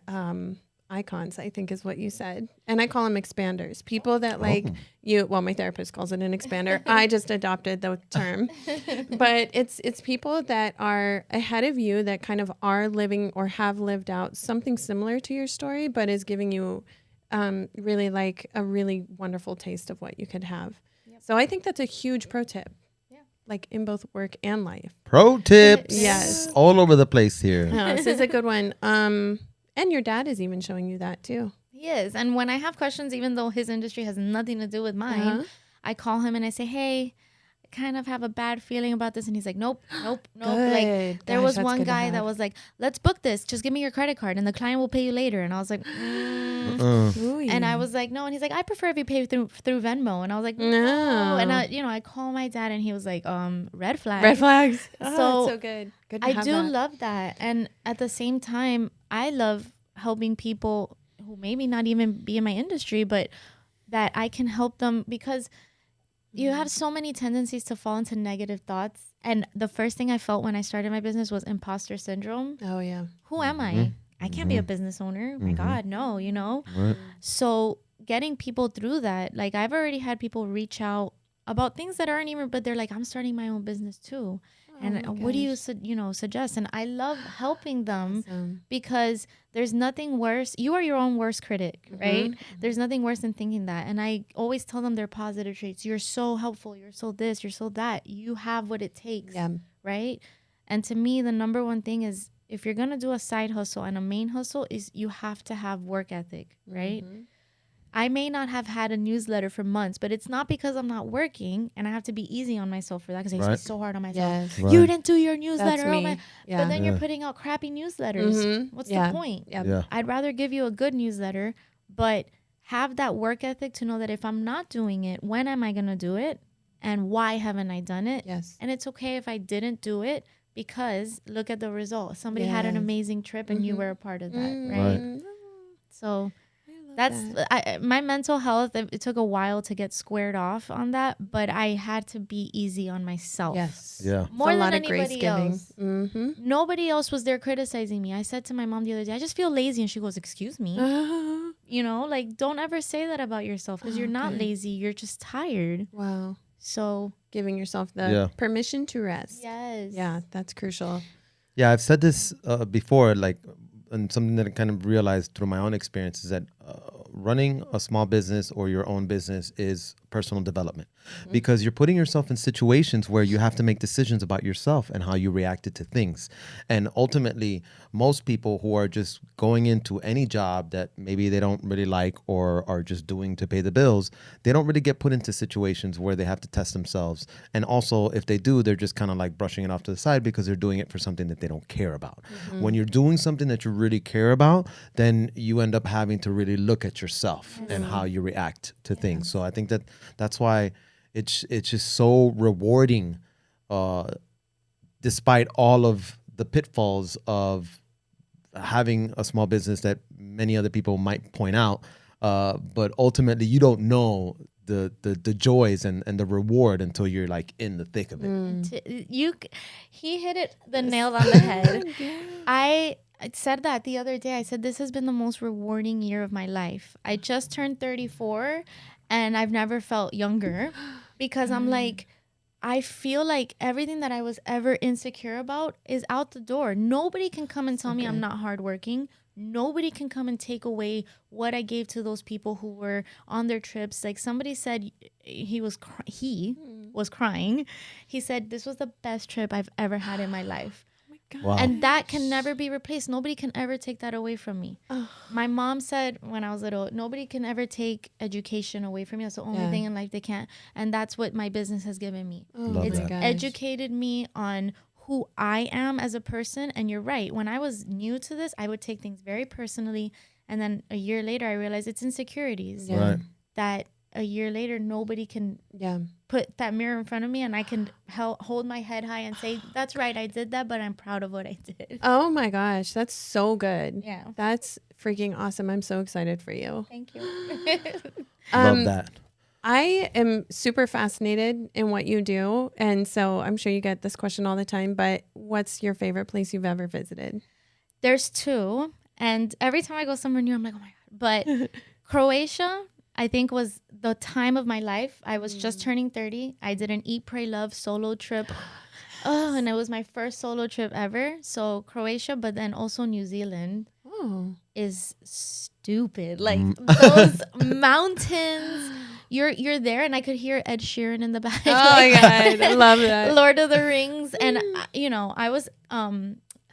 icons, I think is what you said. And I call them expanders. People that well, my therapist calls it an expander. I just adopted the term. But it's people that are ahead of you that kind of are living or have lived out something similar to your story, but is giving you really like a really wonderful taste of what you could have. Yep. So I think that's a huge pro tip. Like in both work and life. Pro tips. Yes. All over the place here. No, this is a good one. And your dad is even showing you that too. He is. And when I have questions, even though his industry has nothing to do with mine, I call him and I say, hey, I kind of have a bad feeling about this. And he's like, nope. Good. Like there was one guy that was like, let's book this. Just give me your credit card and the client will pay you later. And I was like, and I was like, no. And he's like, I prefer if you pay through Venmo. And I was like, no. And I call my dad and he was like, red flags. Red flags. So, so good. Good to I have do that. love that. And at the same time, I love helping people who maybe not even be in my industry, but that I can help them, because you have so many tendencies to fall into negative thoughts. And the first thing I felt when I started my business was imposter syndrome. Oh, yeah. Who am I? I can't be a business owner. My God, no, Right. So getting people through that, like I've already had people reach out about things that aren't even, but they're like, I'm starting my own business too. And what do you suggest? And I love helping them because there's nothing worse. You are your own worst critic, right? There's nothing worse than thinking that. And I always tell them their positive traits. You're so helpful. You're so this. You're so that. You have what it takes, right? And to me, the number one thing is, if you're going to do a side hustle and a main hustle, is you have to have work ethic, right? I may not have had a newsletter for months, but it's not because I'm not working, and I have to be easy on myself for that, because I used to be so hard on myself. Yes. Right. You didn't do your newsletter. That's Oh me. my. Yeah. But then you're putting out crappy newsletters. What's the point? Yeah. I'd rather give you a good newsletter, but have that work ethic to know that if I'm not doing it, when am I going to do it? And why haven't I done it? Yes. And it's okay if I didn't do it, because look at the result. Somebody had an amazing trip and you were a part of that, right? So that's my mental health. It took a while to get squared off on that, but I had to be easy on myself. Yes. Yeah. More a than lot of anybody grace giving. else. Nobody else was there criticizing me. I said to my mom the other day, I just feel lazy. And she goes, excuse me? Like, don't ever say that about yourself, because you're not lazy. You're just tired. Wow. So Giving yourself the permission to rest. yes. Yeah, that's crucial. Yeah, I've said this before, like, and something that I kind of realized through my own experience is that running a small business or your own business is personal development, because you're putting yourself in situations where you have to make decisions about yourself and how you reacted to things. And ultimately, most people who are just going into any job that maybe they don't really like or are just doing to pay the bills, they don't really get put into situations where they have to test themselves. And also, if they do, they're just kind of like brushing it off to the side because they're doing it for something that they don't care about. When you're doing something that you really care about, then you end up having to really look at yourself and how you react to things. So I think that's why it's just so rewarding, despite all of the pitfalls of having a small business that many other people might point out. But ultimately, you don't know the joys and the reward until you're like in the thick of it. He hit the nail on the head. I said that the other day. I said, this has been the most rewarding year of my life. I just turned 34 and I've never felt younger, because I'm like, I feel like everything that I was ever insecure about is out the door. Nobody can come and tell me I'm not hardworking. Nobody can come and take away what I gave to those people who were on their trips. Like somebody said, he was crying. He said, this was the best trip I've ever had in my life. Wow. And that can never be replaced. Nobody can ever take that away from me. My mom said when I was little, nobody can ever take education away from me. That's the only thing in life they can't. And that's what my business has given me. It's educated me on who I am as a person. And you're right. When I was new to this, I would take things very personally. And then a year later, I realized it's insecurities that a year later, nobody can put that mirror in front of me, and I can hold my head high and say, that's right, I did that, but I'm proud of what I did. Oh my gosh, that's so good. Yeah. That's freaking awesome. I'm so excited for you. Thank you. Love that. I am super fascinated in what you do. And so I'm sure you get this question all the time, but what's your favorite place you've ever visited? There's two. And every time I go somewhere new, I'm like, oh my God. But Croatia, I think, was the time of my life. I was just turning 30. I did an Eat, Pray, Love solo trip. Oh, and it was my first solo trip ever. So Croatia, but then also New Zealand is stupid. Like those mountains. You're there, and I could hear Ed Sheeran in the back. Oh my God, I love that. Lord of the Rings. And, I was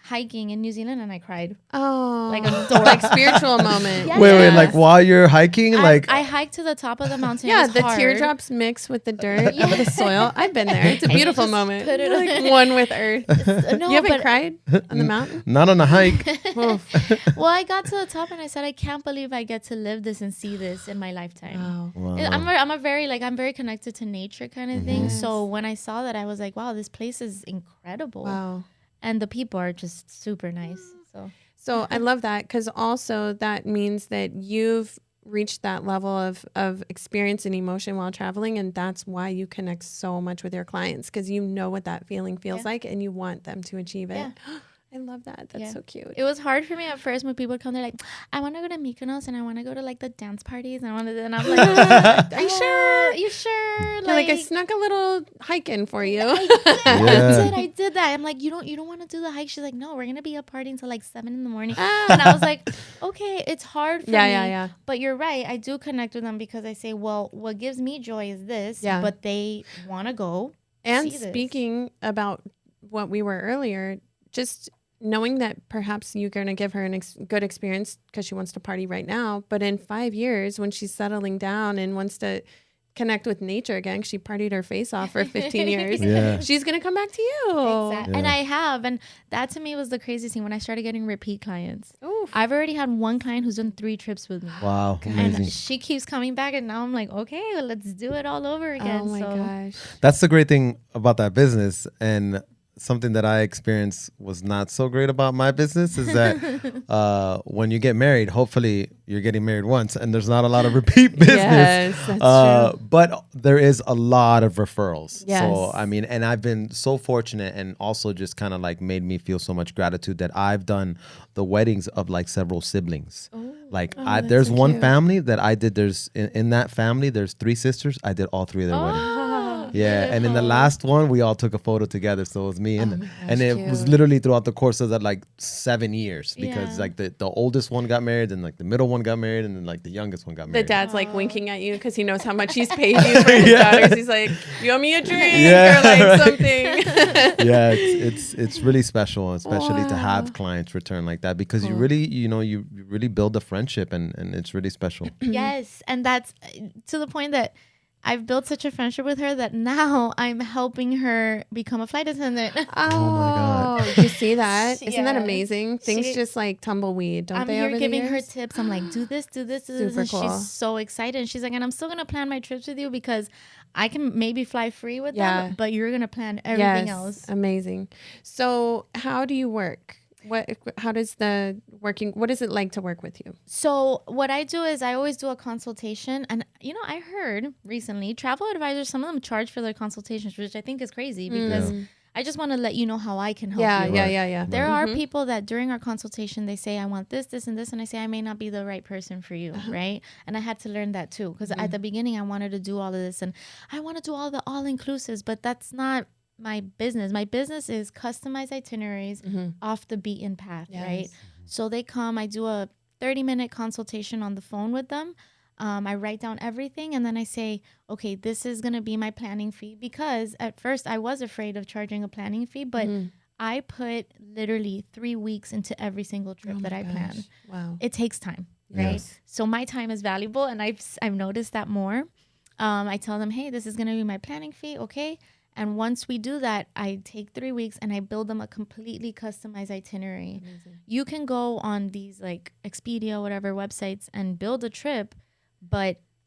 hiking in New Zealand, and I cried. Oh, Like a like spiritual moment. Yes. Wait, like while you're hiking, I hiked to the top of the mountain. Yeah, It was the hard. teardrops mix with the dirt, with the soil. I've been there. It's a And you beautiful just moment. put it like one with earth. No, You haven't but cried on the mountain? not on a hike. Oof. well, I got to the top, and I said, I can't believe I get to live this and see this in my lifetime. Wow. Wow. I'm very connected to nature kind of thing. So when I saw that, I was like, wow, this place is incredible. Wow. And the people are just super nice. So I love that, because also that means that you've reached that level of experience and emotion while traveling, and that's why you connect so much with your clients, because you know what that feeling feels like and you want them to achieve it. Yeah. I love that. That's so cute. It was hard for me at first when people would come. They're like, I want to go to Mykonos, and I want to go to like the dance parties, and and I'm like, Are you sure? You sure? You're like, I snuck a little hike in for you. I did that. I'm like, you don't want to do the hike? She's like, no, we're gonna be up partying until like 7 a.m. And I was like, okay, it's hard for me. Yeah. But you're right. I do connect with them, because I say, well, what gives me joy is this. Yeah. But they want to go. And see this. speaking about what we were earlier, just knowing that perhaps you're going to give her a good experience because she wants to party right now, but in 5 years when she's settling down and wants to connect with nature again, she partied her face off for 15 years, she's going to come back to you. Exactly. And I have. And that to me was the craziest thing when I started getting repeat clients. Oof. I've already had one client who's done 3 trips with me. Wow, amazing. And she keeps coming back, and now I'm like, okay, well, let's do it all over again. Oh my gosh. That's the great thing about that business. And something that I experienced was not so great about my business is that when you get married, hopefully you're getting married once, and there's not a lot of repeat business. Yes, that's true. But there is a lot of referrals. Yes. So, I mean, and I've been so fortunate, and also just kind of like made me feel so much gratitude that I've done the weddings of like several siblings. Like there's so one cute. family that I did. There's in that family, there's 3 sisters. I did all 3 of their weddings. Yeah, and in the last one, we all took a photo together. So it was me and them. And it was literally throughout the course of that like 7 years, because like the oldest one got married, and like the middle one got married, and then like the youngest one got The married. dad's like winking at you because he knows how much he's paid you for his daughters. He's like, you owe me a drink or like something. Yeah, it's really special, especially to have clients return like that, because you really, you really build a friendship, and it's really special. Yes. And that's to the point that I've built such a friendship with her that now I'm helping her become a flight attendant. Oh my God. You see that? Isn't that Yeah. amazing? Things just like tumbleweed, don't I'm they? here Over the giving her years? tips. I'm like, do this, do this, do this. Super And cool. she's so excited. And she's like, and I'm still going to plan my trips with you, because I can maybe fly free with them, but you're going to plan everything else. Amazing. So how do you work? What is it like to work with you? So what I do is I always do a consultation. And, I heard recently travel advisors, some of them charge for their consultations, which I think is crazy, because I just want to let you know how I can help you. Yeah. There are people that during our consultation, they say, I want this, this, and this. And I say, I may not be the right person for you, right? And I had to learn that too. Because at the beginning, I wanted to do all of this. And I want to do all the all-inclusives. But that's not my business. My business is customized itineraries off the beaten path, right? So they come, I do a 30-minute consultation on the phone with them. I write down everything, and then I say, okay, this is going to be my planning fee, because at first I was afraid of charging a planning fee, but I put literally 3 weeks into every single trip that I plan. Wow. It takes time, right? Yes. So my time is valuable, and I've noticed that more. I tell them, hey, this is going to be my planning fee, okay? And once we do that, I take 3 weeks and I build them a completely customized itinerary. Amazing. You can go on these like Expedia, whatever websites, and build a trip,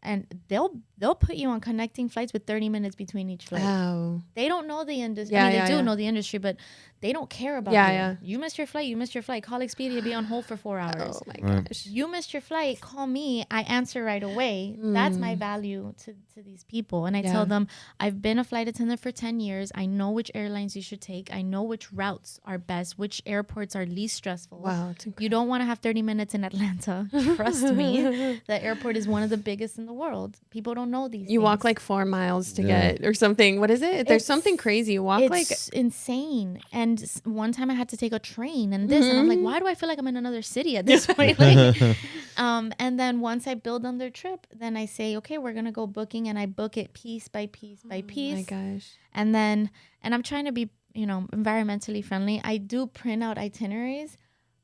and they'll they'll put you on connecting flights with 30 minutes between each flight. Oh. They don't know the industry. Yeah, I mean, yeah, they do yeah. know the industry, but they don't care about Yeah, you. yeah. You missed your flight. You missed your flight. Call Expedia. Be on hold for 4 hours. Oh my Right. gosh. You missed your flight. Call me. I answer right away. That's my value to these people. And I Yeah. tell them, I've been a flight attendant for 10 years. I know which airlines you should take. I know which routes are best, which airports are least stressful. Wow. It's You don't want to have 30 minutes in Atlanta. Trust me. The airport is one of the biggest in the world. People don't know these You things. walk like 4 miles to Yeah. get or something. What is it? There's It's- something crazy. You walk It's like insane. And one time I had to take a train and this, and I'm like, why do I feel like I'm in another city at this point? Like, and then once I build on their trip, then I say, okay, we're gonna go booking, and I book it piece by piece by oh my piece. gosh. And then, and I'm trying to be, environmentally friendly. I do print out itineraries,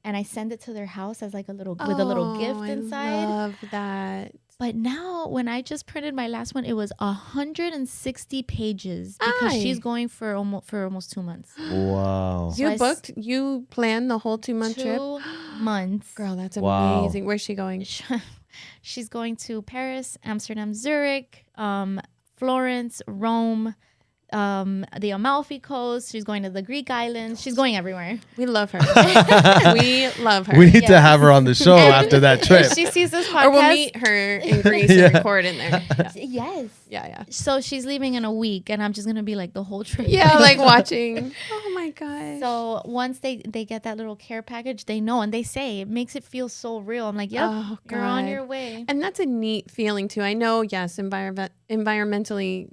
and I send it to their house as like a little with a little gift inside. I love that. But now, when I just printed my last one, it was 160 pages because Aye. she's going for almost 2 months. Wow. So You planned the whole 2-month trip? 2 months. Girl, that's Wow. amazing. Where's she going? She's going to Paris, Amsterdam, Zurich, Florence, Rome, the Amalfi Coast. She's going to the Greek islands. She's going everywhere. We love her. We love her. We need to Yes. have her on the show after that trip. If she sees this podcast, Or we'll meet her in Greece Yeah. and record in there. Yes. Yeah. So she's leaving in a week, and I'm just gonna be like the whole trip. Yeah, like watching. Oh my gosh. So once they get that little care package, they know, and they say it makes it feel so real. I'm like, yep, Oh, you're on God. your way. And that's a neat feeling too. I know, yes, environmentally,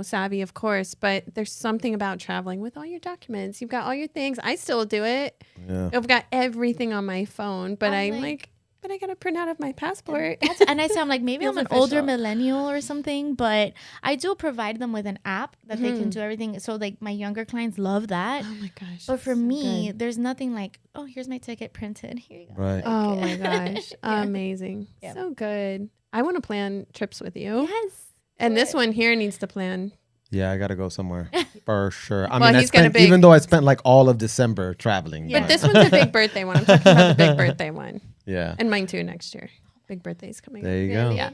savvy, of course, but there's something about traveling with all your documents. You've got all your things. I still do it. Yeah. I've got everything on my phone, but I'm I'm like, but I got to print out of my passport. And I say, I'm like, maybe I'm Feels an older official. millennial or something, but I do provide them with an app that they Mm-hmm. can do everything. So like my younger clients love that. Oh my gosh. But for so me, good. the's nothing like, oh, here's my ticket printed. Here you go. Right. Oh my gosh. Yeah. Amazing. Yep. So good. I want to plan trips with you. Yes. And do this it. one here needs to plan. Yeah, I gotta go somewhere for sure. I Well, mean, he's got a big- even though I spent like all of December traveling. Yeah. But this one's a big birthday one. I'm talking about the big birthday one. Yeah. And mine too next year. Big birthday's coming. There you Really? go. Yeah.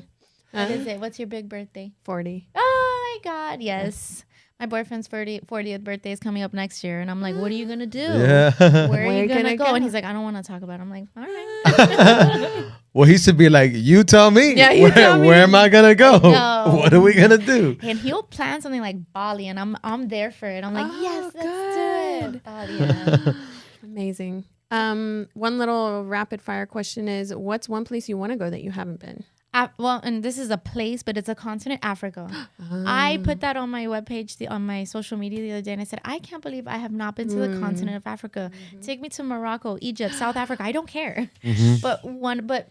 What is it? What's your big birthday? 40. Oh my God. Yes. My boyfriend's 40th birthday is coming up next year. And I'm like, what are you going to do? Yeah. Where are Where you going to gonna go? go? And he's like, I don't want to talk about it. I'm like, all right. Well, he should be like, you tell me. Yeah, you where, tell me. where am I gonna go? No. What are we gonna do? And he'll plan something like Bali, and I'm there for it. I'm like, Oh, yes, let's good. do it. Bali, yeah. Amazing. One little rapid fire question is, what's one place you want to go that you haven't been? Well, and this is a place, but it's a continent, Africa. I put that on my webpage, on my social media the other day, and I said, I can't believe I have not been to the continent of Africa. Take me to Morocco, Egypt, South Africa. I don't care. But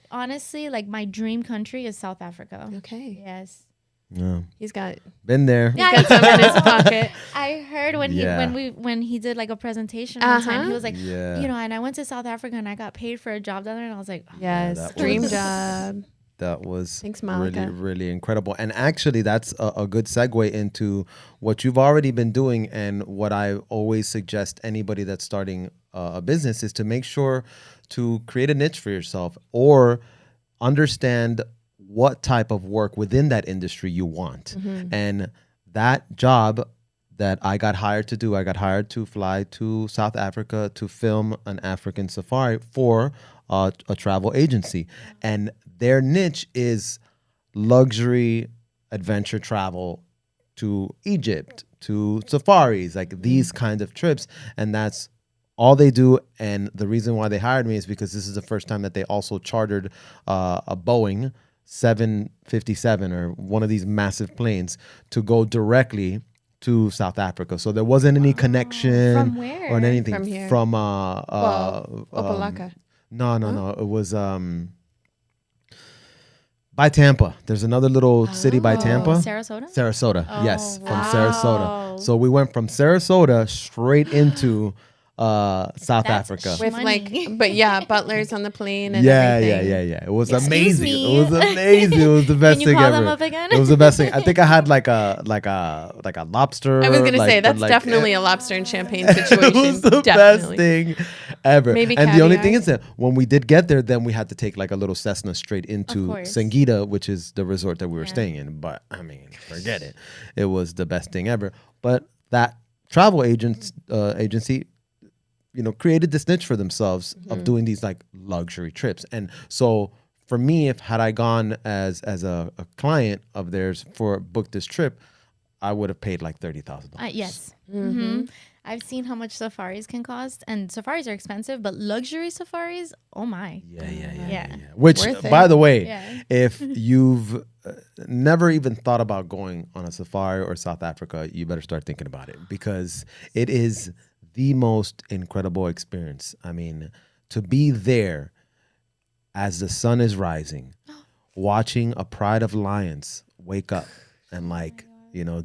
honestly, like my dream country is South Africa. Okay. Yes. Yeah. He's got Been there. Yeah, got some in his pocket. I heard when Yeah. when he did like a presentation one time, he was like, Yeah. and I went to South Africa and I got paid for a job down there, and I was like, oh, Yes. that Dream was- job. That was Thanks, really, Malika. really incredible. And actually, that's a good segue into what you've already been doing. And what I always suggest anybody that's starting a business is to make sure to create a niche for yourself or understand what type of work within that industry you want. And that job that I got hired to do, I got hired to fly to South Africa to film an African safari for a travel agency. And their niche is luxury adventure travel to Egypt, to safaris, like these kinds of trips. And that's all they do. And the reason why they hired me is because this is the first time that they also chartered a Boeing 757 or one of these massive planes to go directly to South Africa. So there wasn't any connection From where? or anything From here. from Opalaka. no. It was by Tampa. There's another little city by Tampa. Sarasota? Sarasota. Yes, Oh, from wow. Sarasota. So we went from Sarasota straight into South That's Africa. With Money. but yeah, butlers on the plane and Yeah. everything. It was Excuse amazing. me. It was amazing. It was the best Can you thing call ever. them up again? It was the best thing. I think I had like a lobster. I was gonna say but that's definitely a lobster and champagne situation. It was the Definitely. best thing ever. Maybe and the only thing caviar. is that when we did get there, then we had to take like a little Cessna straight into course. Sangita, which is the resort that we were Yeah. staying in. But I mean, forget it. It was the best thing ever. But that travel agency, created this niche for themselves of doing these like luxury trips. And so for me, if had I gone as a client of theirs for book this trip, I would have paid like $30,000. Yes. Mm-hmm. I've seen how much safaris can cost, and safaris are expensive, but luxury safaris, oh my. Yeah. Which, Worth it. by the way, Yeah. if you've never even thought about going on a safari or South Africa, you better start thinking about it because it is the most incredible experience. I mean, to be there as the sun is rising, watching a pride of lions wake up and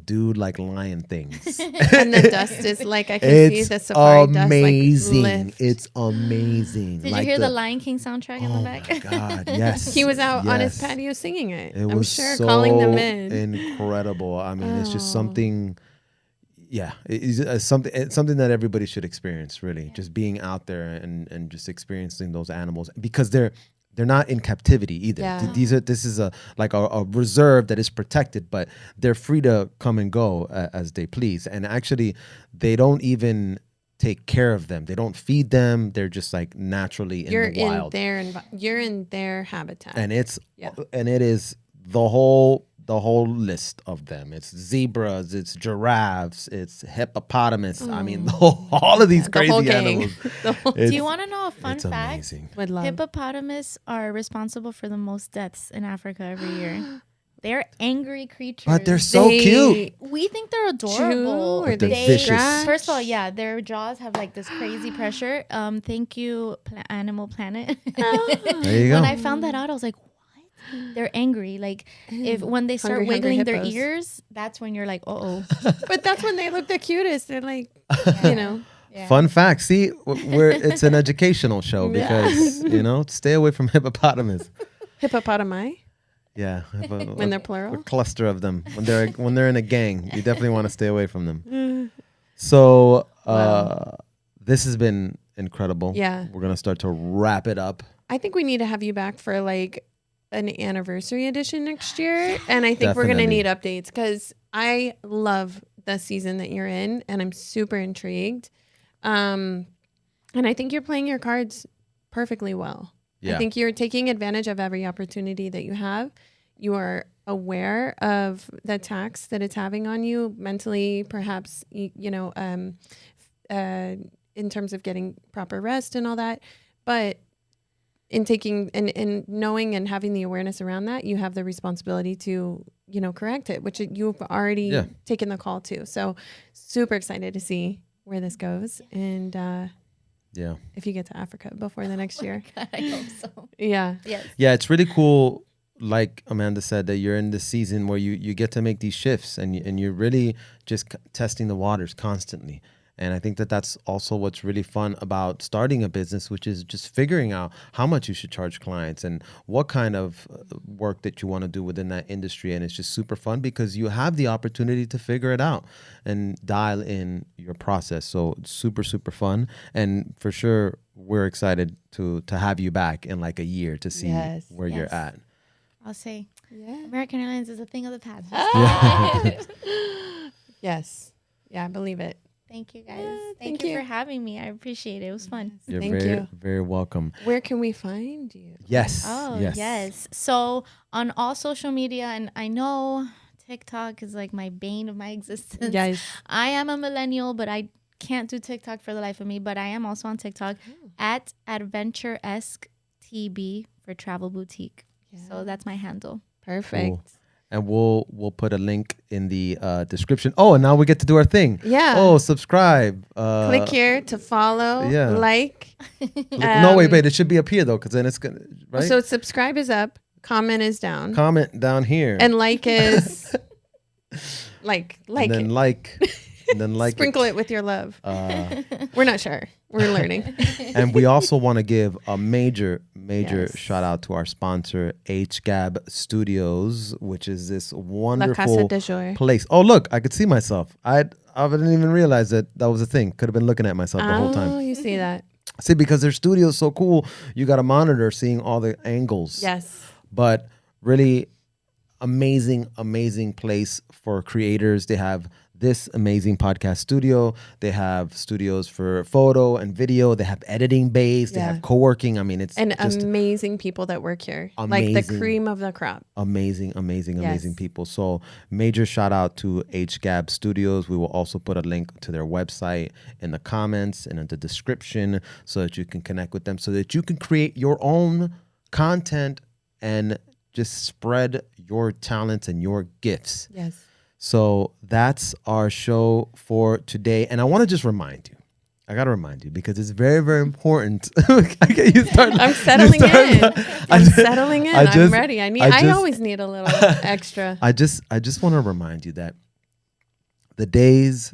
do like lion things. And the dust is like I can see the safari amazing. dust like lift. It's amazing. Did like you hear the Lion King soundtrack in the Oh back? my God, yes. He was out on his yes. patio singing it. It I'm was sure so calling them in. incredible. I mean, it's just Oh. something. Yeah, it's something that everybody should experience. Really, just being out there and just experiencing those animals because they're not in captivity either. Yeah. This is a reserve that is protected, but they're free to come and go as they please. And actually, they don't even take care of them. They don't feed them. They're just like naturally in the wild. You're in their habitat. And it is the whole list of them. It's zebras, it's giraffes, it's hippopotamus. I mean, all of these The whole crazy gang. animals. Do you want to know a fun It's fact? amazing. Would love. Hippopotamus are responsible for the most deaths in Africa every year. They're angry creatures. But they're so cute. We think they're adorable. Chew or they're they vicious. scratch? First of all, yeah, their jaws have like this crazy pressure. Thank you, Animal Planet. There you go. When I found that out, I was like, what? They're angry. Like when they start Hungry, hungry wiggling their hippos. ears, that's when you're like, uh-oh. But that's when they look the cutest. They're like, Yeah. Fun fact. See, it's an educational show because, stay away from hippopotamus. hippopotami Yeah. when they're A plural. cluster of them. When they're in a gang, you definitely want to stay away from them. So this has been incredible. Yeah. We're going to start to wrap it up. I think we need to have you back for like an anniversary edition next year. And I think we're going to Definitely. need updates because I love the season that you're in and I'm super intrigued. And I think you're playing your cards perfectly well. Yeah. I think you're taking advantage of every opportunity that you have. You are aware of the tax that it's having on you mentally, perhaps, in terms of getting proper rest and all that. But in taking and knowing and having the awareness around that, you have the responsibility to, correct it, which you've already taken the call to. So super excited to see where this goes. And if you get to Africa before the next year. God, I hope so. Yeah. Yes. Yeah, it's really cool. Like Amanda said, that you're in this season where you get to make these shifts and you're really just testing the waters constantly. And I think that that's also what's really fun about starting a business, which is just figuring out how much you should charge clients and what kind of work that you want to do within that industry. And it's just super fun because you have the opportunity to figure it out and dial in your process. So it's super, super fun. And for sure, we're excited to have you back in like a year to see where you're at. I'll say, Yeah. American Airlines is a thing of the past. Yes. Yeah, I believe it. Thank you, guys. thank Thank you you. for having me. I appreciate it. It was fun. You're Thank very, you. very welcome. Where can we find you? Yes. Oh, yes. So on all social media, and I know TikTok is like my bane of my existence. Yes. I am a millennial, but I can't do TikTok for the life of me. But I am also on TikTok at Adventuresque TB for Travel Boutique. So that's my handle. Perfect. Cool. And we'll put a link in the description. Oh, and now we get to do our thing. Yeah. Oh, subscribe. Click here to follow, yeah. like. No, wait. It should be up here though, because then it's gonna right. So subscribe is up, comment is down, Comment down here. and like is like and then it. like. and then like Sprinkle it with your love. We're not sure. We're learning. And we also want to give a major Yes. shout out to our sponsor, HGAB Studios, which is this La Casa wonderful de Jour. place. Oh, look, I could see myself. I didn't even realize that was a thing. Could have been looking at myself the whole Oh, time. you see that? See, because their studio is so cool, you got a monitor seeing all the angles. Yes. But really amazing place for creators. They have this amazing podcast studio. They have studios for photo and video. They have editing bays. They Yeah. have co-working. I mean, it's And just amazing people that work here. Like the Amazing. cream of the crop. amazing Yes. people. So major shout out to HGAB Studios. We will also put a link to their website in the comments and in the description so that you can connect with them, so that you can create your own content and just spread your talents and your gifts. Yes. So that's our show for today. And I want to just remind you, I got to remind you because it's very, very important. I'm settling in. I'm settling in. I'm ready. I always need a little extra. I just want to remind you that the days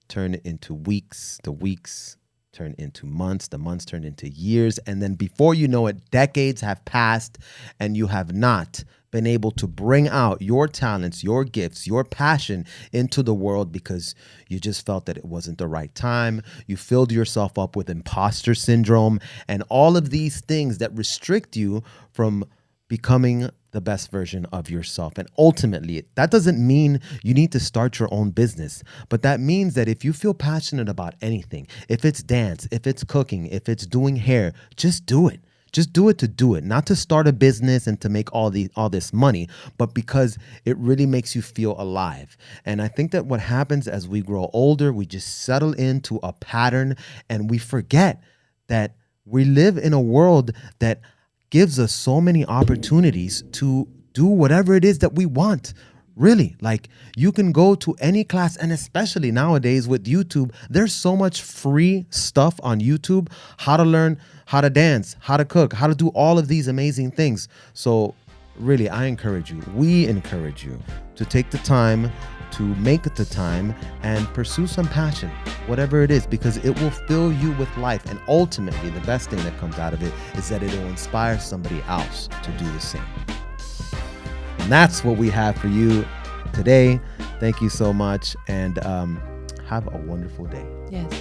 turn into weeks, the weeks turn into months, the months turn into years, and then before you know it, decades have passed and you have not been able to bring out your talents, your gifts, your passion into the world because you just felt that it wasn't the right time. You filled yourself up with imposter syndrome and all of these things that restrict you from becoming the best version of yourself. And ultimately, that doesn't mean you need to start your own business, but that means that if you feel passionate about anything, if it's dance, if it's cooking, if it's doing hair, just do it. Just do it to do it, not to start a business and to make all this money, but because it really makes you feel alive. And I think that what happens as we grow older, we just settle into a pattern and we forget that we live in a world that gives us so many opportunities to do whatever it is that we want. Really, like you can go to any class, and especially nowadays with YouTube, there's so much free stuff on YouTube, how to learn how to dance, how to cook, how to do all of these amazing things. So really, I encourage you, we encourage you to take the time to make the time and pursue some passion, whatever it is, because it will fill you with life. And ultimately, the best thing that comes out of it is that it will inspire somebody else to do the same. And that's what we have for you today. Thank you so much, and have a wonderful day. Yes.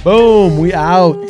Boom, we out.